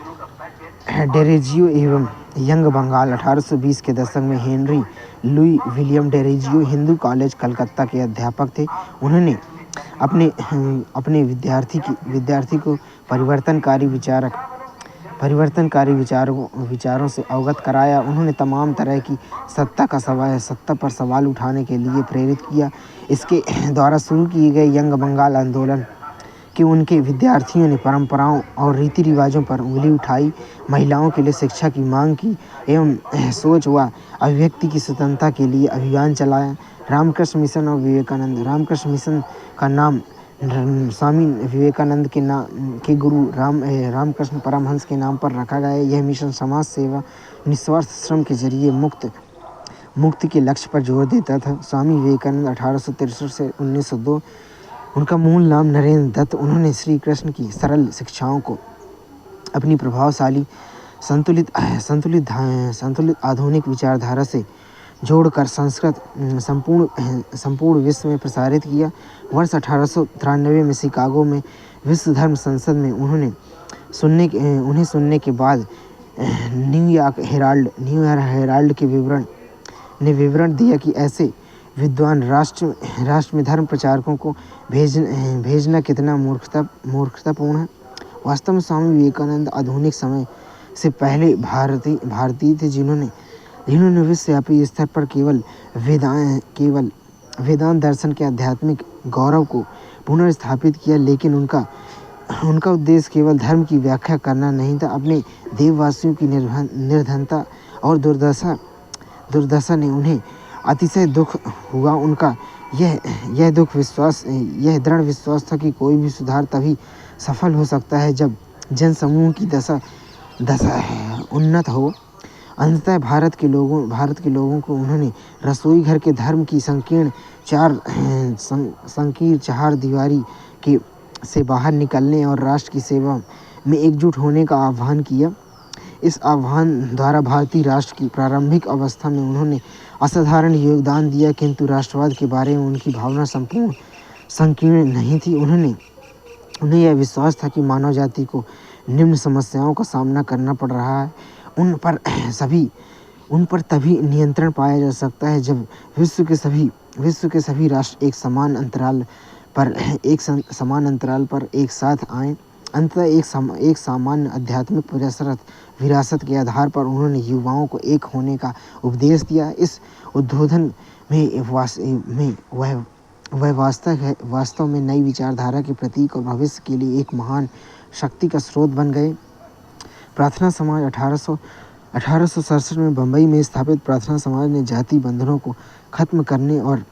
डेरोजियो एवं यंग बंगाल 1820 के दशक में Henry Louis William Derozio Hindu college Calcutta के अध्यापक थे। उन्होंने अपने विद्यार्थी को परिवर्तनकारी विचारों से अवगत कराया। उन्होंने तमाम तरह की सत्ता पर सवाल उठाने के लिए प्रेरित किया। इसके द्वारा शुरू किए गए यंग बंगाल आंदोलन कि उनके विद्यार्थियों ने परंपराओं और रीति रिवाजों पर उंगली उठाई, महिलाओं के लिए शिक्षा की मांग की एवं सोच व अभिव्यक्ति की स्वतंत्रता के लिए अभियान चलाया। रामकृष्ण मिशन और विवेकानंद। रामकृष्ण मिशन का नाम स्वामी विवेकानंद के गुरु रामकृष्ण परमहंस के नाम पर रखा गया। यह मिशन समाज सेवा, निस्वार्थ श्रम के जरिए मुक्ति के लक्ष्य पर जोर देता था। स्वामी विवेकानंद 1863 से 1902, उनका मूल नाम नरेंद्र दत्त। उन्होंने श्री कृष्ण की सरल शिक्षाओं को अपनी प्रभावशाली संतुलित आधुनिक विचारधारा से जोड़कर संस्कृत संपूर्ण विश्व में प्रसारित किया। वर्ष 1893 में शिकागो में विश्व धर्म संसद में उन्हें सुनने के बाद न्यूयॉर्क हेराल्ड के विवरण दिया कि ऐसे विद्वान राष्ट्र में धर्म प्रचारकों को भेजना कितना मूर्खतापूर्ण है। वास्तव में स्वामी विवेकानंद आधुनिक समय से पहले भारतीय थे, जिन्होंने विश्वव्यापी स्तर पर केवल वेदांत दर्शन के आध्यात्मिक गौरव को पुनर्स्थापित किया। लेकिन उनका उद्देश्य केवल धर्म की व्याख्या करना नहीं था। अपने देववासियों की निर्धनता और दुर्दशा ने उन्हें अतिशय दुख हुआ। उनका यह दृढ़ विश्वास था कि कोई भी सुधार तभी सफल हो सकता है जब जनसमूह की दशा उन्नत हो। अंततः भारत के लोगों को उन्होंने रसोई घर के धर्म की संकीर्ण चार दीवारी से बाहर निकलने और राष्ट्र की सेवा में एकजुट होने का आह्वान किया। इस आह्वान द्वारा भारतीय राष्ट्र की प्रारंभिक अवस्था में उन्होंने असाधारण योगदान दिया, किंतु राष्ट्रवाद के बारे में उनकी भावना संपूर्ण संकीर्ण नहीं थी। उन्हें यह विश्वास था कि मानव जाति को निम्न समस्याओं का सामना करना पड़ रहा है। उन पर तभी नियंत्रण पाया जा सकता है जब विश्व के सभी राष्ट्र एक समान अंतराल पर एक साथ आएं। अंततः एक सामान्य आध्यात्मिक विरासत के आधार पर उन्होंने युवाओं को एक होने का उपदेश दिया। इस उद्बोधन में वह वास्तव में नई विचारधारा के प्रतीक और भविष्य के लिए एक महान शक्ति का स्रोत बन गए। प्रार्थना समाज 1867 में बंबई में स्थापित प्रार्थना समाज ने जाति बंधनों को खत्म करने और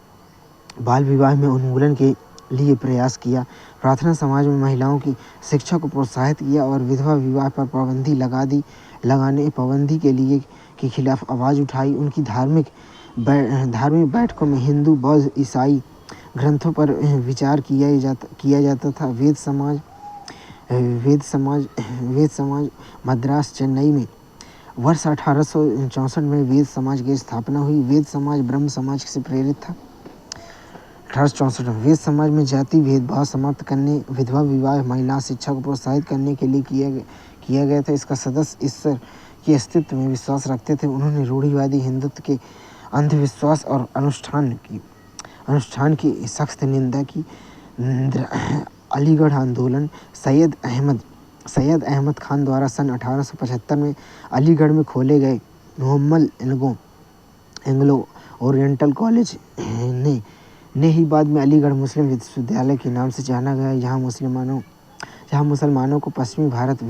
बाल विवाह में उन्मूलन के लिए प्रयास किया। प्रार्थना समाज में महिलाओं की शिक्षा को प्रोत्साहित किया और विधवा विवाह पर पाबंदी के खिलाफ आवाज़ उठाई। उनकी धार्मिक बैठकों में हिंदू, बौद्ध, ईसाई ग्रंथों पर विचार किया जाता था। वेद समाज मद्रास, चेन्नई में वर्ष 1864 में वेद समाज की स्थापना हुई। वेद समाज ब्रह्म समाज से प्रेरित था। 1864 में वेद समाज में जाति भेदभाव समाप्त करने, विधवा विवाह, महिला शिक्षा को प्रोत्साहित करने के लिए किया गया था। इसका सदस्य ईश्वर के अस्तित्व में विश्वास रखते थे। उन्होंने रूढ़िवादी हिंदुत्व के अंधविश्वास और अनुष्ठान की सख्त निंदा की। अलीगढ़ आंदोलन, सैयद अहमद खान द्वारा सन 1875 में अलीगढ़ में खोले गए मोहम्मद एंग्लो ओरिएंटल कॉलेज ने ही बाद में अलीगढ़ मुस्लिम विश्वविद्यालय के नाम से जाना गया। यहाँ मुसलमानों को पश्चिमी भारत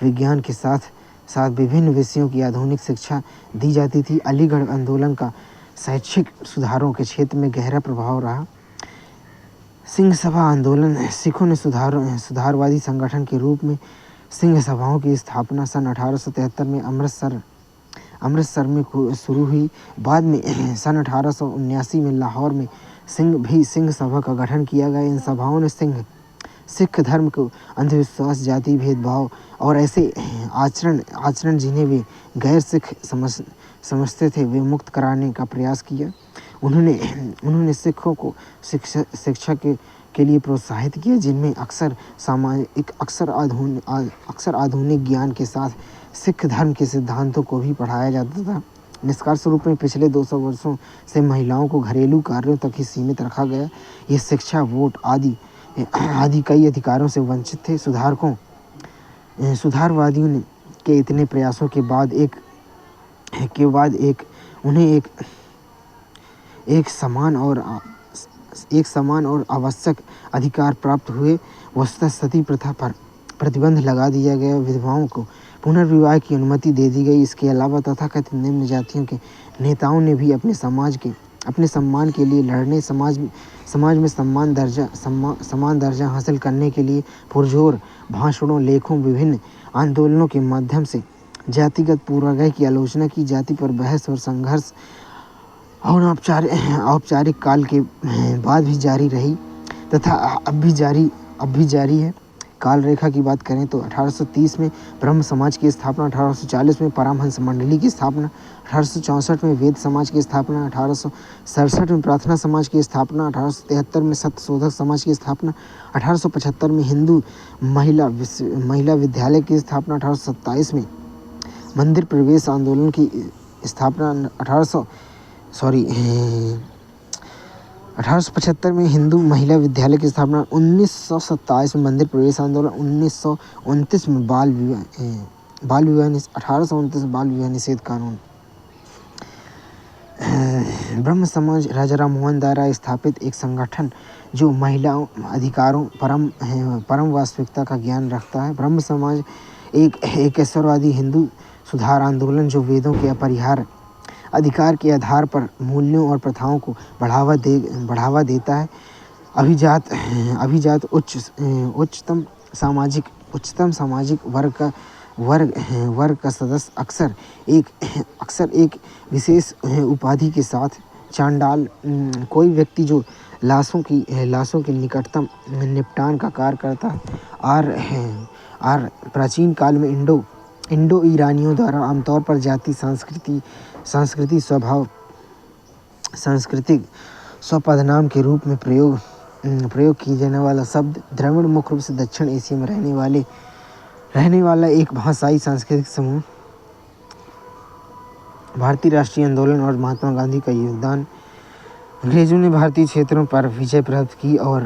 विज्ञान के साथ विभिन्न विषयों की आधुनिक शिक्षा दी जाती थी। अलीगढ़ आंदोलन का शैक्षिक सुधारों के क्षेत्र में गहरा प्रभाव रहा। सिंह सभा आंदोलन, सिखों ने सुधारवादी संगठन के रूप में सिंह सभाओं की स्थापना सन 1873 में अमृतसर में शुरू हुई। बाद में सन 1879 में लाहौर में सिंह सभा का गठन किया गया। इन सभाओं ने सिख धर्म को अंधविश्वास, जाति भेदभाव और ऐसे आचरण जिन्हें वे गैर सिख समझते थे, वे मुक्त कराने का प्रयास किया। उन्होंने सिखों को शिक्षा के लिए प्रोत्साहित किया, जिनमें अक्सर आधुनिक ज्ञान के साथ सिख धर्म के सिद्धांतों को भी पढ़ाया जाता था। निष्कर्ष रूप में पिछले 200 वर्षों से महिलाओं को घरेलू कार्यों तक ही सीमित रखा गया। ये शिक्षा, वोट आदि कई अधिकारों से वंचित थे। सुधारवादियों के इतने प्रयासों के बाद उन्हें एक समान और आवश्यक अधिकार प्राप्त हुए। वस्तुतः सती प्रथा पर प्रतिबंध लगा दिया गया। विधवाओं को पुनर्विवाह की अनुमति दे दी गई। इसके अलावा तथाकथित निम्न जातियों के नेताओं ने भी अपने सम्मान के लिए लड़ने, समाज में समान दर्जा हासिल करने के लिए पुरजोर भाषणों, लेखों, विभिन्न आंदोलनों के माध्यम से जातिगत पूर्वाग्रह की आलोचना की। जाति पर बहस और संघर्ष और औपचारिक काल के बाद भी जारी रही तथा अब भी जारी है। काल रेखा की बात करें तो 1830 में ब्रह्म समाज की स्थापना, 1840 में परमहंस मंडली की स्थापना, 1864 में वेद समाज की स्थापना, 1867 में प्रार्थना समाज की स्थापना, 1873 में सत्यशोधक समाज की स्थापना, 1875 में हिंदू महिला विद्यालय की स्थापना, 1827 में मंदिर प्रवेश आंदोलन की स्थापना, 1875 में हिंदू महिला विद्यालय की स्थापना, 1927 में मंदिर प्रवेश आंदोलन, 1929 में बाल विवाह 1829 बाल विवाह निषेध कानून। ब्रह्म समाज राजा राम मोहन द्वारा स्थापित एक संगठन जो महिलाओं अधिकारों परम वास्तविकता का ज्ञान रखता है। ब्रह्म समाज एक ईश्वरवादी हिंदू सुधार आंदोलन जो वेदों के अपरिहार्य अधिकार के आधार पर मूल्यों और प्रथाओं को बढ़ावा देता है। अभिजात उच्चतम सामाजिक वर्ग का सदस्य अक्सर एक विशेष उपाधि के साथ चांडाल, कोई व्यक्ति जो लाशों के निकटतम निपटान का कार्य करता है। प्राचीन काल में इंडो ईरानियों द्वारा आमतौर पर जाति, सांस्कृतिक स्वपदनाम के रूप में प्रयोग किए जाने वाला शब्द द्रविड़ मुख्य रूप से दक्षिण एशिया में रहने वाला एक भाषाई सांस्कृतिक समूह। भारतीय राष्ट्रीय आंदोलन और महात्मा गांधी का योगदान। अंग्रेजों ने भारतीय क्षेत्रों पर विजय प्राप्त की और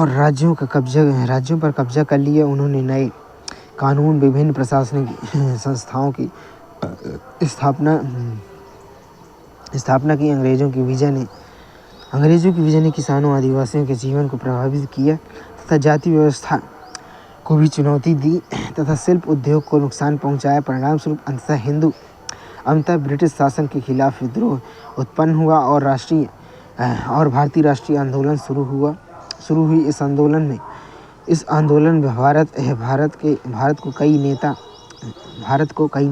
राज्यों पर कब्जा कर लिया। उन्होंने नए कानून, विभिन्न प्रशासनिक संस्थाओं की स्थापना की। अंग्रेजों की विजय ने किसानों, आदिवासियों के जीवन को प्रभावित किया तथा जाति व्यवस्था को भी चुनौती दी तथा शिल्प उद्योग को नुकसान पहुंचाया। परिणाम स्वरूप अंततः ब्रिटिश शासन के खिलाफ विद्रोह उत्पन्न हुआ और और भारतीय राष्ट्रीय आंदोलन शुरू हुई। इस आंदोलन में भारत को कई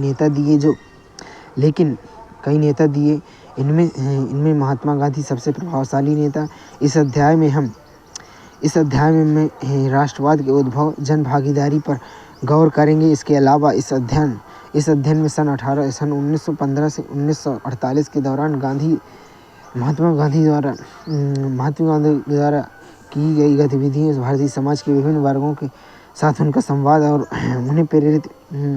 नेता दिए। इनमें महात्मा गांधी सबसे प्रभावशाली नेता। इस अध्याय में मैं राष्ट्रवाद के उद्भव, जन भागीदारी पर गौर करेंगे। इसके अलावा इस अध्ययन में सन 1915 से 1948 के दौरान महात्मा गांधी द्वारा की गई गतिविधियों, भारतीय समाज के विभिन्न वर्गों के साथ उनका संवाद और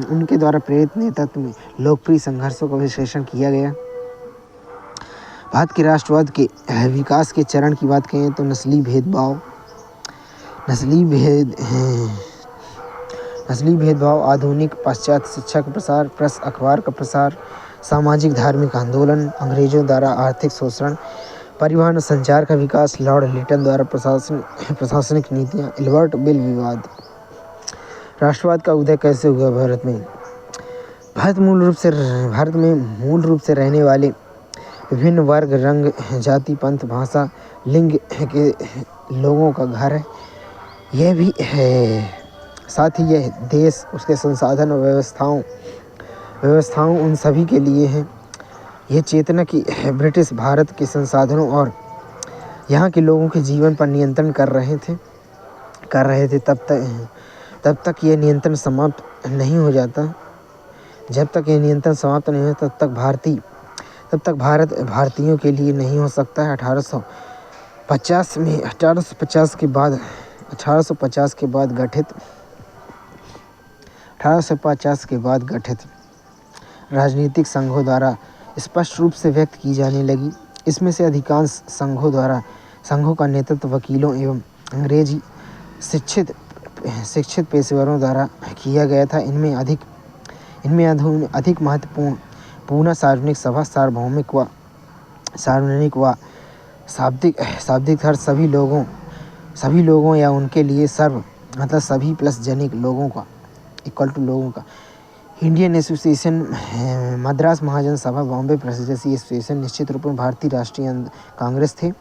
उनके द्वारा प्रेरित नेतृत्व में लोकप्रिय संघर्षों का विश्लेषण किया गया। भारत के राष्ट्रवाद के विकास के चरण की बात करें तो नस्ली भेदभाव, आधुनिक पाश्चात्य शिक्षा का प्रसार, प्रेस अखबार का प्रसार, सामाजिक धार्मिक आंदोलन, अंग्रेजों द्वारा आर्थिक शोषण, परिवहन और संचार का विकास, लॉर्ड लिटन द्वारा प्रशासनिक नीतियाँ, एल्बर्ट बिल विवाद। राष्ट्रवाद का उदय कैसे हुआ भारत में? भारत में मूल रूप से रहने वाले विभिन्न वर्ग, रंग, जाति, पंथ, भाषा, लिंग के लोगों का घर है। यह भी है, साथ ही यह देश, उसके संसाधन और व्यवस्थाओं उन सभी के लिए है। यह चेतना कि ब्रिटिश भारत के संसाधनों और यहाँ के लोगों के जीवन पर नियंत्रण कर रहे थे। तब तक यह नियंत्रण समाप्त नहीं हो जाता। जब तक यह नियंत्रण समाप्त नहीं होता तब तक भारत भारतीयों के लिए नहीं हो सकता है। 1850 के बाद गठित राजनीतिक संघों द्वारा स्पष्ट रूप से व्यक्त की जाने लगी। इसमें से अधिकांश संघों का नेतृत्व वकीलों एवं अंग्रेजी शिक्षित पेशेवरों द्वारा किया गया था। इनमें अधिक महत्वपूर्ण सार्वजनिक सभा, सार्वभौमिक व शाब्दिक अर्थ सभी लोगों या उनके लिए मतलब सभी प्लस जनिक लोगों का इक्वल टू लोगों का। इंडियन एसोसिएशन, मद्रास महाजन सभा, बॉम्बे प्रेसिडेंसी एसोसिएशन निश्चित रूप में भारतीय राष्ट्रीय कांग्रेस थे।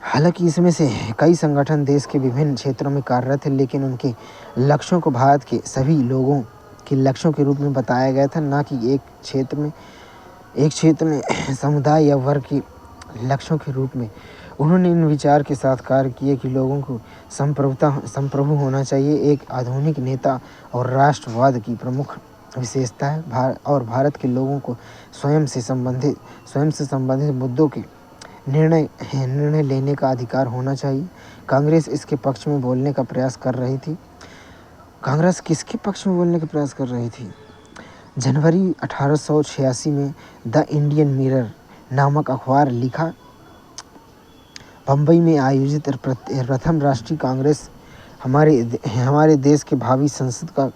हालांकि इसमें से कई संगठन देश के विभिन्न क्षेत्रों में कार्यरत थे, लेकिन उनके लक्ष्यों को भारत के सभी लोगों के लक्ष्यों के रूप में बताया गया था, न कि एक क्षेत्र में समुदाय या वर्ग के लक्ष्यों के रूप में। उन्होंने इन विचार के साथ कार्य किए कि लोगों को संप्रभु होना चाहिए। एक आधुनिक नेता और राष्ट्रवाद की प्रमुख विशेषता है और भारत के लोगों को स्वयं से संबंधित मुद्दों के निर्णय लेने का अधिकार होना चाहिए। कांग्रेस इसके पक्ष में बोलने का प्रयास कर रही थी। कांग्रेस किसके पक्ष में बोलने का प्रयास कर रही थी? जनवरी 1886 में द इंडियन मिरर नामक अखबार लिखा। बम्बई में आयोजित प्रथम राष्ट्रीय कांग्रेस हमारे देश के भावी संसद का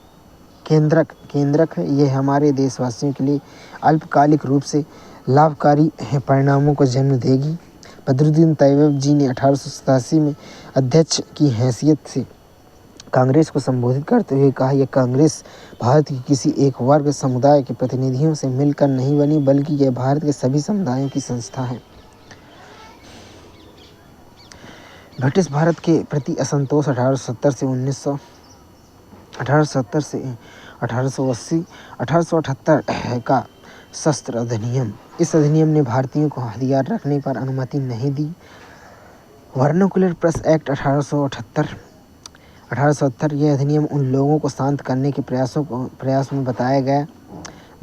केंद्रक है। यह हमारे देशवासियों के लिए अल्पकालिक रूप से लाभकारी परिणामों को जन्म देगी। बद्रुद्दीन तैयब जी ने 1887 में अध्यक्ष की हैसियत से कांग्रेस को संबोधित करते हुए कहा, यह कांग्रेस भारत के किसी एक वर्ग समुदाय के प्रतिनिधियों से मिलकर नहीं बनी, बल्कि यह भारत के सभी समुदायों की संस्था है। ब्रिटिश भारत के प्रति असंतोष 1870 से 1878 का शस्त्र अधिनियम। इस अधिनियम ने भारतीयों को हथियार रखने पर अनुमति नहीं दी। वर्नाकुलर प्रेस एक्ट 1878 यह अधिनियम उन लोगों को शांत करने के प्रयास में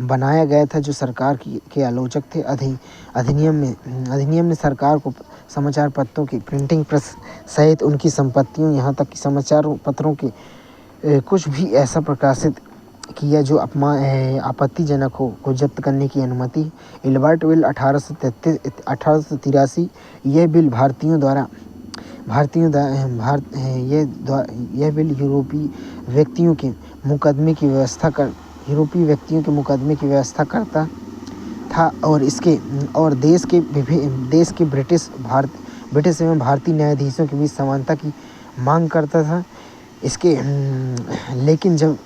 बनाया गया था जो सरकार के आलोचक थे। अधिनियम ने सरकार को समाचार पत्रों की प्रिंटिंग प्रेस सहित उनकी संपत्तियों, यहाँ तक कि समाचार पत्रों के कुछ भी ऐसा प्रकाशित किया जो आपत्तिजनक हो, को जब्त करने की अनुमति। एल्बर्ट बिल 1883 यह बिल यह बिल यूरोपीय व्यक्तियों के मुकदमे की व्यवस्था करता था और देश के ब्रिटिश एवं भारतीय न्यायाधीशों के बीच समानता की मांग करता था। लेकिन जब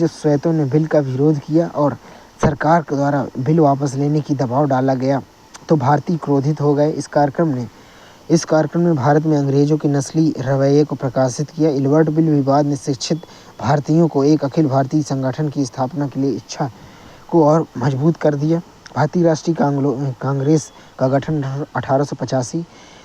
स्वेतों ने बिल का विरोध किया और सरकार के द्वारा बिल वापस लेने की दबाव डाला गया, तो भारतीय क्रोधित हो गए। इस कार्यक्रम ने भारत में अंग्रेजों के नस्ली रवैये को प्रकाशित किया। इल्बर्ट बिल विवाद ने शिक्षित भारतीयों को एक अखिल भारतीय संगठन की स्थापना के लिए इच्छा को और मजबूत कर दिया। भारतीय राष्ट्रीय कांग्रेस का गठन 1885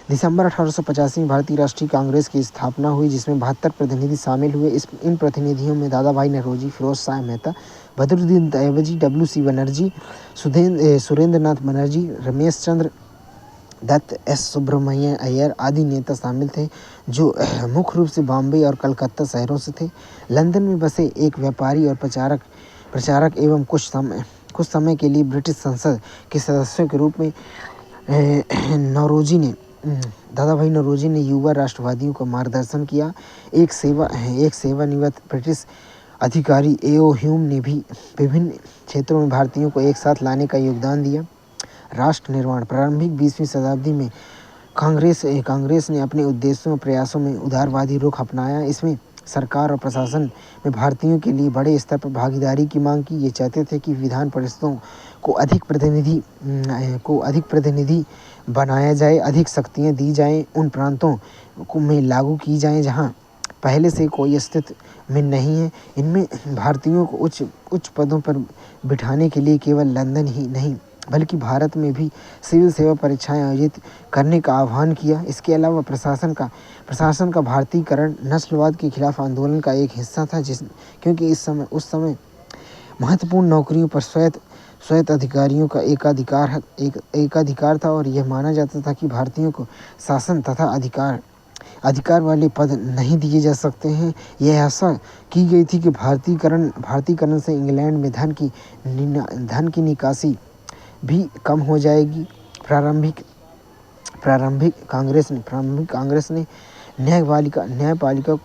दिसंबर 1885 में भारतीय राष्ट्रीय कांग्रेस की स्थापना हुई, जिसमें 72 प्रतिनिधि शामिल हुए। इन प्रतिनिधियों में दादा भाई नौरोजी, फिरोज शाह मेहता, बदरुद्दीन तैयबजी, W.C. बनर्जी, सुरेंद्र नाथ बनर्जी, रमेश चंद्र दत्त, S. सुब्रमण्य अय्यर आदि नेता शामिल थे, जो मुख्य रूप से बॉम्बे और कलकत्ता शहरों से थे। लंदन में बसे एक व्यापारी और प्रचारक एवं कुछ समय के लिए ब्रिटिश संसद के सदस्यों के रूप में दादा भाई नौरोजी ने युवा राष्ट्रवादियों का मार्गदर्शन किया। एक सेवानिवृत्त ब्रिटिश अधिकारी A.O. ह्यूम ने भी विभिन्न क्षेत्रों में भारतीयों को एक साथ लाने का योगदान दिया। राष्ट्र निर्माण प्रारंभिक 20वीं शताब्दी में कांग्रेस ने अपने उद्देश्यों और प्रयासों में उदारवादी रुख अपनाया। इसमें सरकार और प्रशासन में भारतीयों के लिए बड़े स्तर पर भागीदारी की मांग की। ये चाहते थे कि विधान परिषदों को अधिक प्रतिनिधि बनाया जाए, अधिक शक्तियाँ दी जाएं, उन प्रांतों में लागू की जाएं जहां पहले से कोई अस्तित्व में नहीं है। इनमें भारतीयों को उच्च पदों पर बिठाने के लिए केवल लंदन ही नहीं बल्कि भारत में भी सिविल सेवा परीक्षाएं आयोजित करने का आह्वान किया। इसके अलावा प्रशासन का भारतीयकरण नस्लवाद के खिलाफ आंदोलन का एक हिस्सा था, क्योंकि उस समय महत्वपूर्ण नौकरियों पर स्वायत्त अधिकारियों का एकाधिकार था और यह माना जाता था कि भारतीयों को शासन तथा अधिकार वाले पद नहीं दिए जा सकते हैं। यह आशा की गई थी कि भारतीयकरण से इंग्लैंड में धन की निकासी भी कम हो जाएगी। प्रारंभिक कांग्रेस ने न्यायपालिका को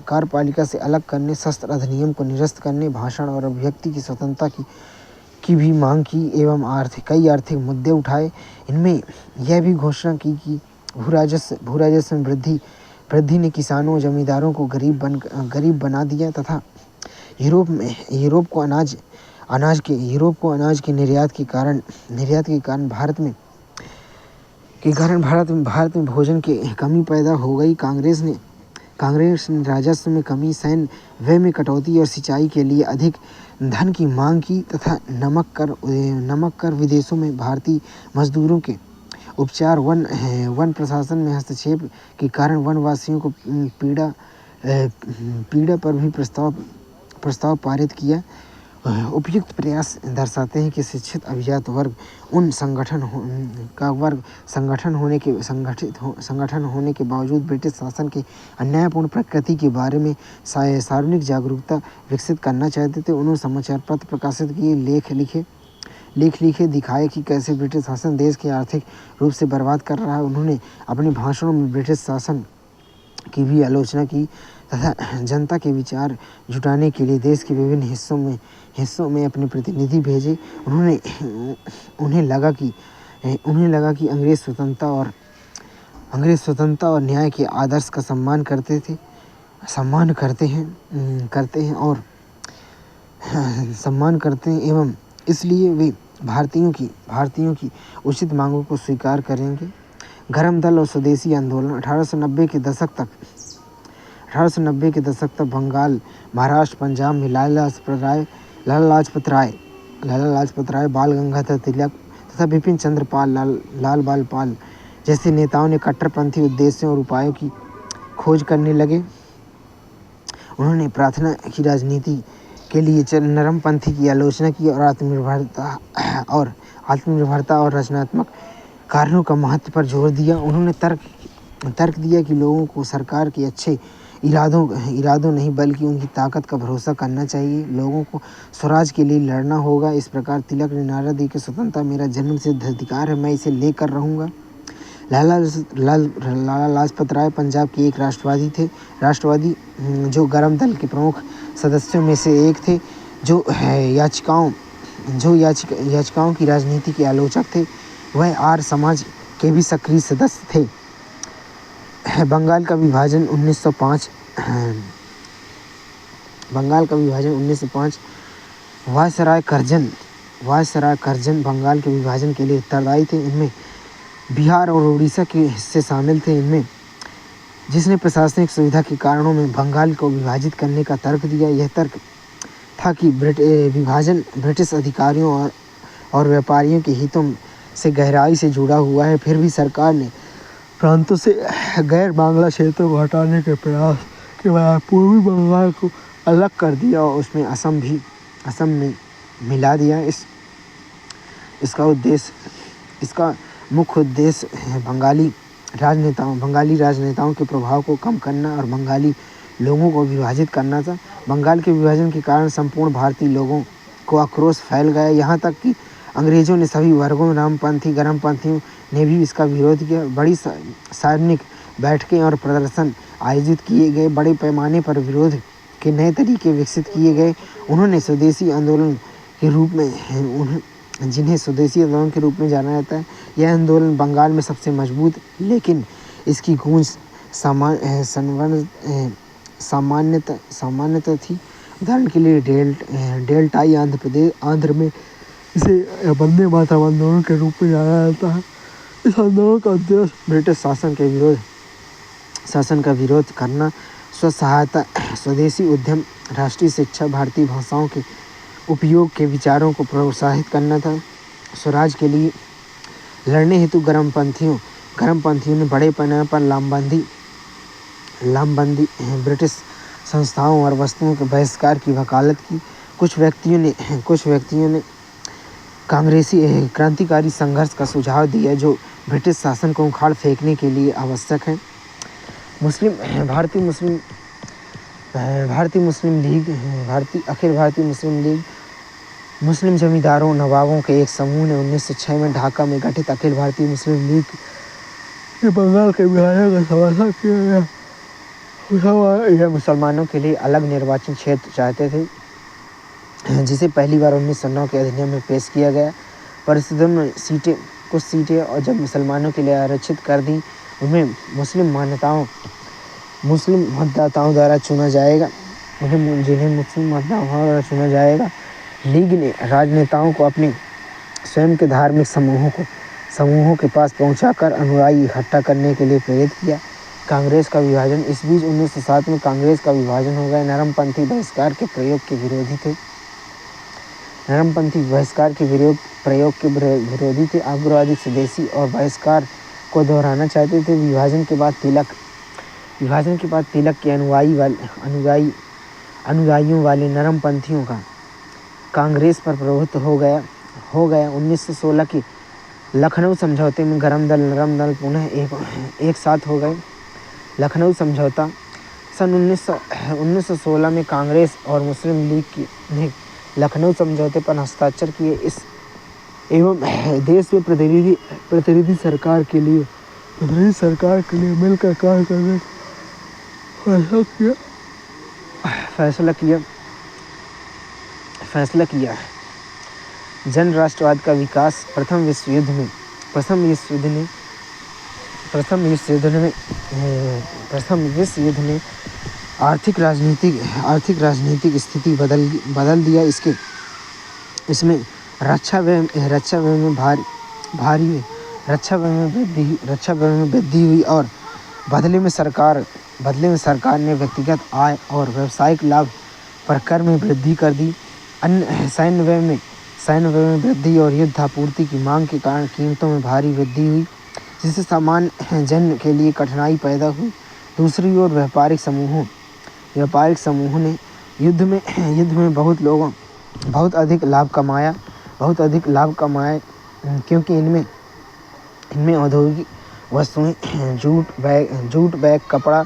कार्यपालिका से अलग करने, शस्त्र अधिनियम को निरस्त करने, भाषण और अभिव्यक्ति की स्वतंत्रता की भी मांग की एवं कई आर्थिक मुद्दे उठाए। इनमें यह भी घोषणा की कि भूराजस्व में वृद्धि ने किसानों और जमींदारों को गरीब बना दिया तथा यूरोप को अनाज के निर्यात के कारण भारत में भोजन की कमी पैदा हो गई। कांग्रेस ने राजस्व में कमी, सैन्य व्यय में कटौती और सिंचाई के लिए अधिक धन की मांग की तथा नमक कर विदेशों में भारतीय मजदूरों के उपचार, वन प्रशासन में हस्तक्षेप के कारण वनवासियों को पीड़ा पर भी प्रस्ताव पारित किया। उपयुक्त प्रयास दर्शाते हैं कि शिक्षित अभिजात वर्ग संगठन होने के बावजूद ब्रिटिश शासन के अन्यायपूर्ण प्रकृति के बारे में सार्वजनिक जागरूकता विकसित करना चाहते थे। उन्होंने समाचार पत्र प्रकाशित किए, लेख लिखे, दिखाए कि कैसे ब्रिटिश शासन देश के आर्थिक रूप से बर्बाद कर रहा है। उन्होंने अपने भाषणों में ब्रिटिश शासन की भी आलोचना की तथा जनता के विचार जुटाने के लिए देश के विभिन्न हिस्सों में अपने प्रतिनिधि भेजे। उन्हें लगा कि अंग्रेज स्वतंत्रता और न्याय के आदर्श का सम्मान करते हैं एवं इसलिए वे भारतीयों की उचित मांगों को स्वीकार करेंगे। गरम दल और स्वदेशी आंदोलन 1890 के दशक तक बंगाल, महाराष्ट्र, पंजाब में लाला लाजपत राय, बाल गंगाधर तिलक तथा बिपिन चंद्र पाल, लाल बाल पाल जैसे नेताओं ने कट्टरपंथी उद्देश्यों और उपायों की खोज करने लगे। उन्होंने प्रार्थना की राजनीति के लिए नरमपंथी की आलोचना की और आत्मनिर्भरता और रचनात्मक कार्यों का महत्व पर जोर दिया। उन्होंने तर्क दिया कि लोगों को सरकार के अच्छे इरादों नहीं बल्कि उनकी ताकत का भरोसा करना चाहिए। लोगों को स्वराज के लिए लड़ना होगा। इस प्रकार तिलक ने नारा दी कि स्वतंत्रता मेरा जन्मसिद्ध अधिकार है, मैं इसे लेकर रहूँगा। लाला लाजपत राय पंजाब के एक राष्ट्रवादी जो गरम दल के प्रमुख सदस्यों में से एक थे, जो याचिकाओं की राजनीति के आलोचक थे। वह आर्य समाज के भी सक्रिय सदस्य थे। बंगाल का विभाजन 1905 वायसराय करजन वायसराय करजन बंगाल के विभाजन के लिए उत्तरदायी थे। इनमें बिहार और उड़ीसा के हिस्से शामिल थे। इनमें जिसने प्रशासनिक सुविधा के कारणों में बंगाल को विभाजित करने का तर्क दिया। यह तर्क था कि विभाजन ब्रिटिश अधिकारियों और व्यापारियों के हितों से गहराई से जुड़ा हुआ है। फिर भी सरकार ने प्रांतों से गैर बांग्ला क्षेत्रों को हटाने के प्रयास के बाद पूर्वी बंगाल को अलग कर दिया और उसमें असम में मिला दिया। इसका मुख्य उद्देश्य बंगाली राजनेताओं के प्रभाव को कम करना और बंगाली लोगों को विभाजित करना था। बंगाल के विभाजन के कारण संपूर्ण भारतीय लोगों को आक्रोश फैल गया। यहाँ तक कि अंग्रेजों ने सभी वर्गों, रामपंथी गर्मपंथियों ने भी इसका विरोध किया। बड़ी सार्वजनिक बैठकें और प्रदर्शन आयोजित किए गए। बड़े पैमाने पर विरोध के नए तरीके विकसित किए गए। जिन्हें स्वदेशी आंदोलन के रूप में जाना जाता है। यह आंदोलन बंगाल में सबसे मजबूत लेकिन इसकी गूंज सामान्यतः थी। उदाहरण के लिए डेल्टाई आंध्र में इसे वंदे मातरम आंदोलन के रूप में जाना जाता है। इस आंदोलन का उद्देश्य ब्रिटिश शासन का विरोध करना, स्वसहायता, स्वदेशी उद्यम, राष्ट्रीय शिक्षा, भारतीय भाषाओं के उपयोग के विचारों को प्रोत्साहित करना था। स्वराज के लिए लड़ने हेतु गर्मपंथियों ने बड़े पैमाने पर लामबंदी, ब्रिटिश संस्थाओं और वस्तुओं के बहिष्कार की वकालत की। कुछ व्यक्तियों ने कांग्रेसी क्रांतिकारी संघर्ष का सुझाव दिया जो ब्रिटिश शासन को उखाड़ फेंकने के लिए आवश्यक है। अखिल भारतीय मुस्लिम लीग मुस्लिम जमींदारों नवाबों के एक समूह ने 1906 में ढाका में गठित अखिल भारतीय मुस्लिम लीग के बंगाल के विभाजन का समर्थन किया। यह मुसलमानों के लिए अलग निर्वाचन क्षेत्र चाहते थे, जिसे पहली बार 1909 के अधिनियम में पेश किया गया। परिषदों में कुछ सीटें और जब मुसलमानों के लिए आरक्षित कर दी, उन्हें मुस्लिम मतदाताओं द्वारा चुना जाएगा। लीग ने राजनेताओं को अपने स्वयं के धार्मिक समूहों के पास पहुंचाकर अनुयायी इकट्ठा करने के लिए प्रेरित किया। कांग्रेस का विभाजन। इस बीच 1907 में कांग्रेस का विभाजन हो गया। नरमपंथी बहिष्कार के प्रयोग के विरोधी थे। आग्रवादी स्वदेशी और बहिष्कार को दोहराना चाहते थे। विभाजन के बाद तिलक के अनुयायियों वाले नरमपंथियों का कांग्रेस पर प्रभुत्व हो गया। 1916 के लखनऊ समझौते में गरम दल नरम दल पुनः एक साथ हो गए। लखनऊ समझौता। सन 1916 में कांग्रेस और मुस्लिम लीग ने लखनऊ समझौते पर हस्ताक्षर किए। एवं देश में प्रतिनिधि सरकार के लिए मिलकर कार्य करने फैसला किया। जन राष्ट्रवाद का विकास। प्रथम विश्व युद्ध ने आर्थिक राजनीतिक स्थिति बदल दिया। इसमें रक्षा व्यय में वृद्धि हुई और बदले में सरकार ने व्यक्तिगत आय और व्यावसायिक लाभ पर कर में वृद्धि कर दी। अन्य सैन्य व्यय में वृद्धि और युद्ध आपूर्ति की मांग के कारण कीमतों में भारी वृद्धि हुई, जिससे सामान्य जन के लिए कठिनाई पैदा हुई। दूसरी ओर व्यापारिक समूहों ने युद्ध में बहुत अधिक लाभ कमाया क्योंकि इनमें औद्योगिक वस्तुएं, जूट बैग, कपड़ा,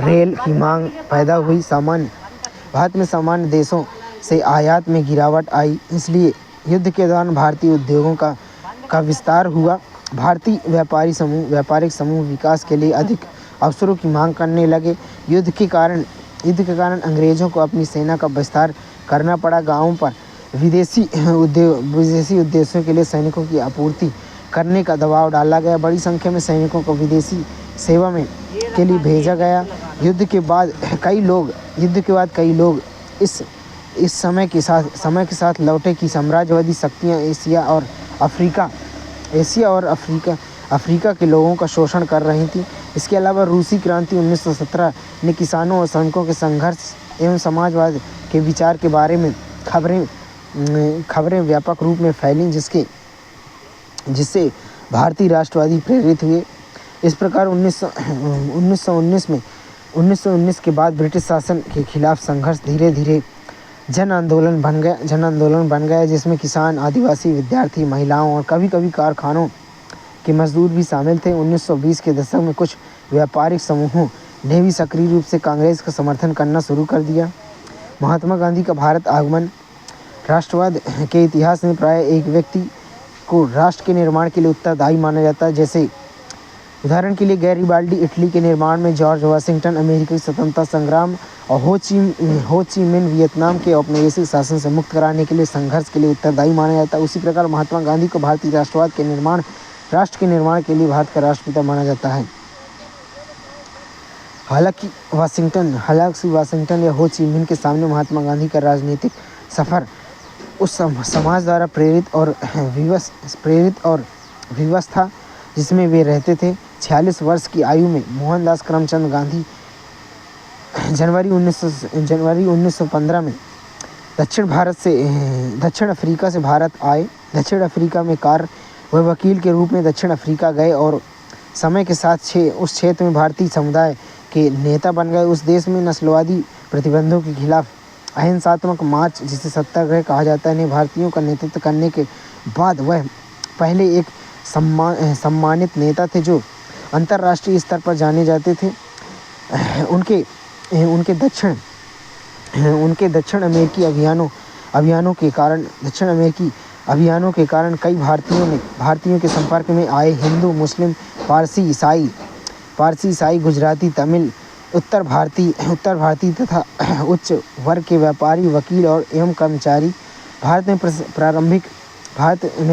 रेल की मांग पैदा हुई। भारत में सामान्य देशों से आयात में गिरावट आई, इसलिए युद्ध के दौरान भारतीय उद्योगों का विस्तार हुआ। भारतीय व्यापारिक समूह विकास के लिए अधिक अवसरों की मांग करने लगे। युद्ध के कारण अंग्रेजों को अपनी सेना का विस्तार करना पड़ा। गांवों पर विदेशी उद्देश्यों के लिए सैनिकों की आपूर्ति करने का दबाव डाला गया। बड़ी संख्या में सैनिकों को विदेशी सेवा के लिए भेजा गया। युद्ध के बाद कई लोग इस इस समय के साथ लौटे कि साम्राज्यवादी शक्तियाँ एशिया और अफ्रीका के लोगों का शोषण कर रही थी। इसके अलावा रूसी क्रांति 1917 ने किसानों और श्रमिकों के संघर्ष एवं समाजवाद के विचार के बारे में खबरें व्यापक रूप में फैलीं, जिससे भारतीय राष्ट्रवादी प्रेरित हुए। इस प्रकार 1919 के बाद ब्रिटिश शासन के खिलाफ संघर्ष धीरे धीरे जन आंदोलन बन गया, जिसमें किसान, आदिवासी, विद्यार्थी, महिलाओं और कभी कभी कारखानों के मजदूर भी शामिल थे। 1920 के दशक में कुछ व्यापारिक समूहों ने भी सक्रिय रूप से कांग्रेस का समर्थन करना शुरू कर दिया। महात्मा गांधी का भारत आगमन राष्ट्रवाद के इतिहास में प्राय एक व्यक्ति को राष्ट्र के निर्माण के लिए उत्तरदायी माना जाता है। जैसे उदाहरण के लिए गैरिबाल्डी इटली के निर्माण में, जॉर्ज वाशिंगटन अमेरिकी स्वतंत्रता संग्राम और हो ची मिन वियतनाम के औपनिवेशिक शासन से मुक्त कराने के लिए संघर्ष के लिए उत्तरदायी माना जाता है। उसी प्रकार महात्मा गांधी को भारतीय राष्ट्र के निर्माण के लिए भारत का राष्ट्रपिता माना जाता है। हालांकि वाशिंगटन या हो ची मिन के सामने महात्मा गांधी का राजनीतिक सफर उस समाज द्वारा प्रेरित और विवश था जिसमें वे रहते थे। 46 वर्ष की आयु में मोहनदास करमचंद गांधी जनवरी 1915 में दक्षिण अफ्रीका से भारत आए। दक्षिण अफ्रीका में वह वकील के रूप में दक्षिण अफ्रीका गए और समय के साथ उस क्षेत्र में भारतीय समुदाय के नेता बन गए। उस देश में नस्लवादी प्रतिबंधों के खिलाफ अहिंसात्मक मार्च, जिसे सत्याग्रह कहा जाता है, ने भारतीयों का नेतृत्व करने के बाद वह पहले एक सम्मानित नेता थे जो अंतर्राष्ट्रीय स्तर पर जाने जाते थे। उनके दक्षिण अमेरिकी अभियानों के कारण कई भारतीयों के संपर्क में आए हिंदू, मुस्लिम, पारसी, ईसाई, गुजराती, तमिल, उत्तर भारतीय तथा उच्च वर्ग के व्यापारी, वकील और एवं कर्मचारी। भारत में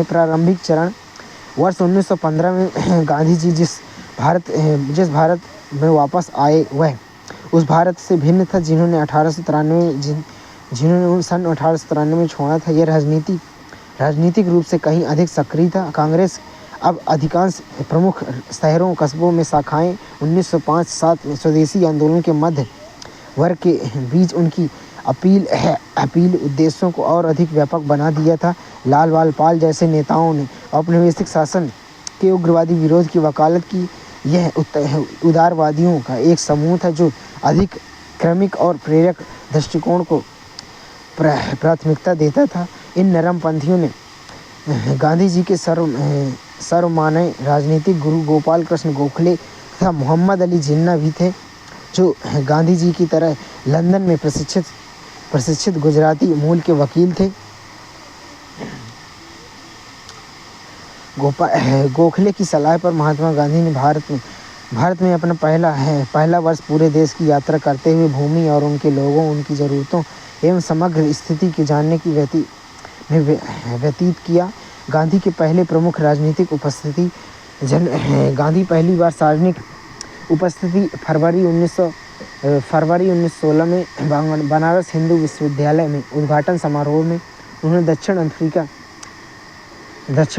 प्रारंभिक चरण वर्ष 1915 में गांधी जी जिस भारत में वापस आए वह उस भारत से भिन्न था जिन्होंने सन 1893 में छोड़ा था। यह राजनीतिक रूप से कहीं अधिक सक्रिय था। कांग्रेस अब अधिकांश प्रमुख शहरों कस्बों में शाखाएं 1905-7 में स्वदेशी आंदोलन के मध्य वर्ग के बीच उनकी अपील उद्देश्यों को और अधिक व्यापक बना दिया था। लाल बाल पाल जैसे नेताओं ने औपनिवेशिक शासन के उग्रवादी विरोध की वकालत की। यह उदारवादियों का एक समूह था जो अधिक क्रमिक और प्रेरक दृष्टिकोण को प्राथमिकता देता था। इन नरमपंथियों ने गांधी जी के सर्वमान्य राजनीतिक गुरु गोपाल कृष्ण गोखले तथा मोहम्मद अली जिन्ना भी थे, जो गांधी जी की तरह लंदन में प्रशिक्षित गुजराती मूल के वकील थे। गोखले की सलाह पर महात्मा गांधी ने भारत में अपना पहला वर्ष पूरे देश की यात्रा करते हुए भूमि और उनके लोगों, उनकी ज़रूरतों एवं समग्र स्थिति के जानने की व्यतीत किया। गांधी के पहले प्रमुख राजनीतिक उपस्थिति गांधी पहली बार सार्वजनिक उपस्थिति फरवरी 1916 में बनारस हिंदू विश्वविद्यालय में उद्घाटन समारोह में। उन्हें दक्षिण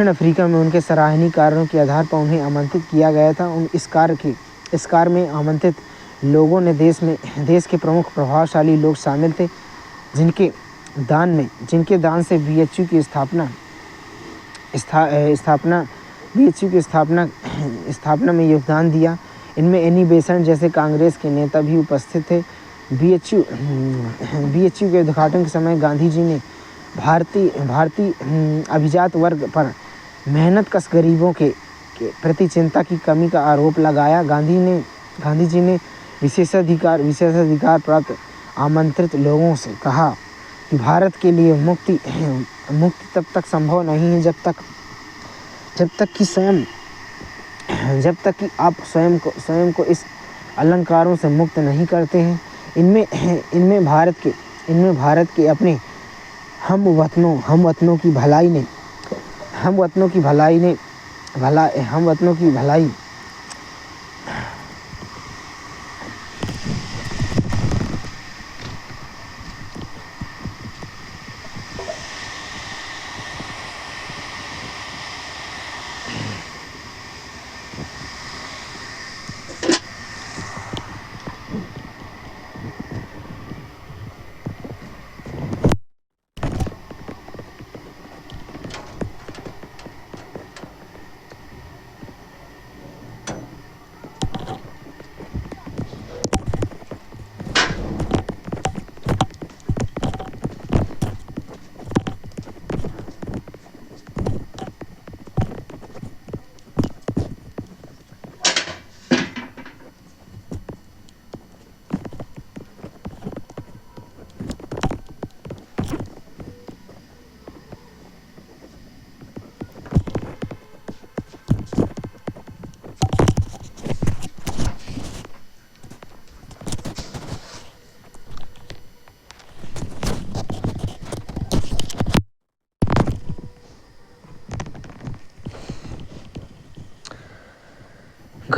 अफ्रीका में उनके सराहनीय कार्यों के आधार पर उन्हें आमंत्रित किया गया था। इस कार्य में आमंत्रित लोगों ने देश के प्रमुख प्रभावशाली लोग शामिल थे, जिनके दान से बीएचयू की स्थापना में योगदान दिया। इनमें एनी बेसेंट जैसे कांग्रेस के नेता भी उपस्थित थे। बीएचयू के उद्घाटन के समय गांधी जी ने भारतीय अभिजात वर्ग पर मेहनतकश गरीबों के प्रति चिंता की कमी का आरोप लगाया। गांधी जी ने विशेषाधिकार प्राप्त आमंत्रित लोगों से कहा कि भारत के लिए मुक्ति तब तक संभव नहीं है जब तक कि आप स्वयं को इस अलंकारों से मुक्त नहीं करते हैं। इनमें भारत के अपने हम वतनों की भलाई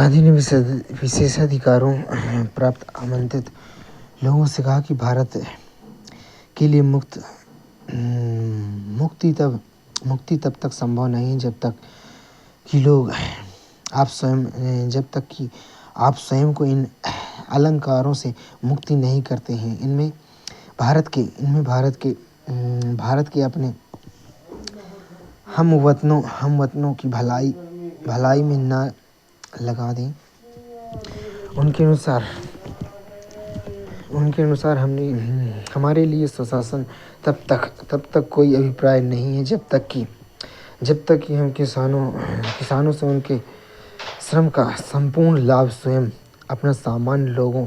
गांधी ने विशेषाधिकारों प्राप्त आमंत्रित लोगों से कहा कि भारत के लिए मुक्ति तब तक संभव नहीं है जब तक कि आप स्वयं को इन अलंकारों से मुक्ति नहीं करते हैं। इनमें भारत के अपने हम वतनों की भलाई में न लगा दें। उनके अनुसार हमारे लिए स्वशासन तब तक कोई अभिप्राय नहीं है जब तक कि हम किसानों से उनके श्रम का संपूर्ण लाभ स्वयं अपना सामान्य लोगों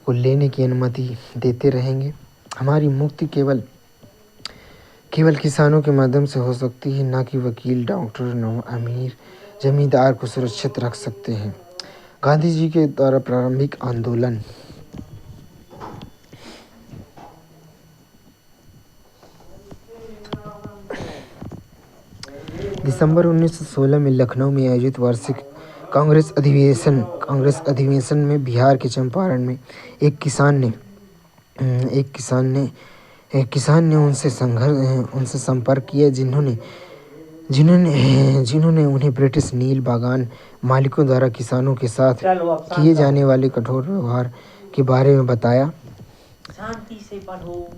को लेने की अनुमति देते रहेंगे। हमारी मुक्ति केवल किसानों के माध्यम से हो सकती है, न कि वकील, डॉक्टर, अमीर जमींदार को सुरक्षित रख सकते हैं। गांधी जी के द्वारा प्रारंभिक आंदोलन दिसंबर 1916 में लखनऊ में आयोजित वार्षिक कांग्रेस अधिवेशन में बिहार के चंपारण में एक किसान ने उनसे संपर्क किया जिन्होंने उन्हें ब्रिटिश नील बागान मालिकों द्वारा किसानों के साथ किए जाने वाले कठोर व्यवहार के बारे में बताया। शांति से पढ़ो,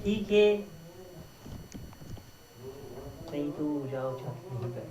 ठीक है, नहीं तो जाओ छत नहीं पे।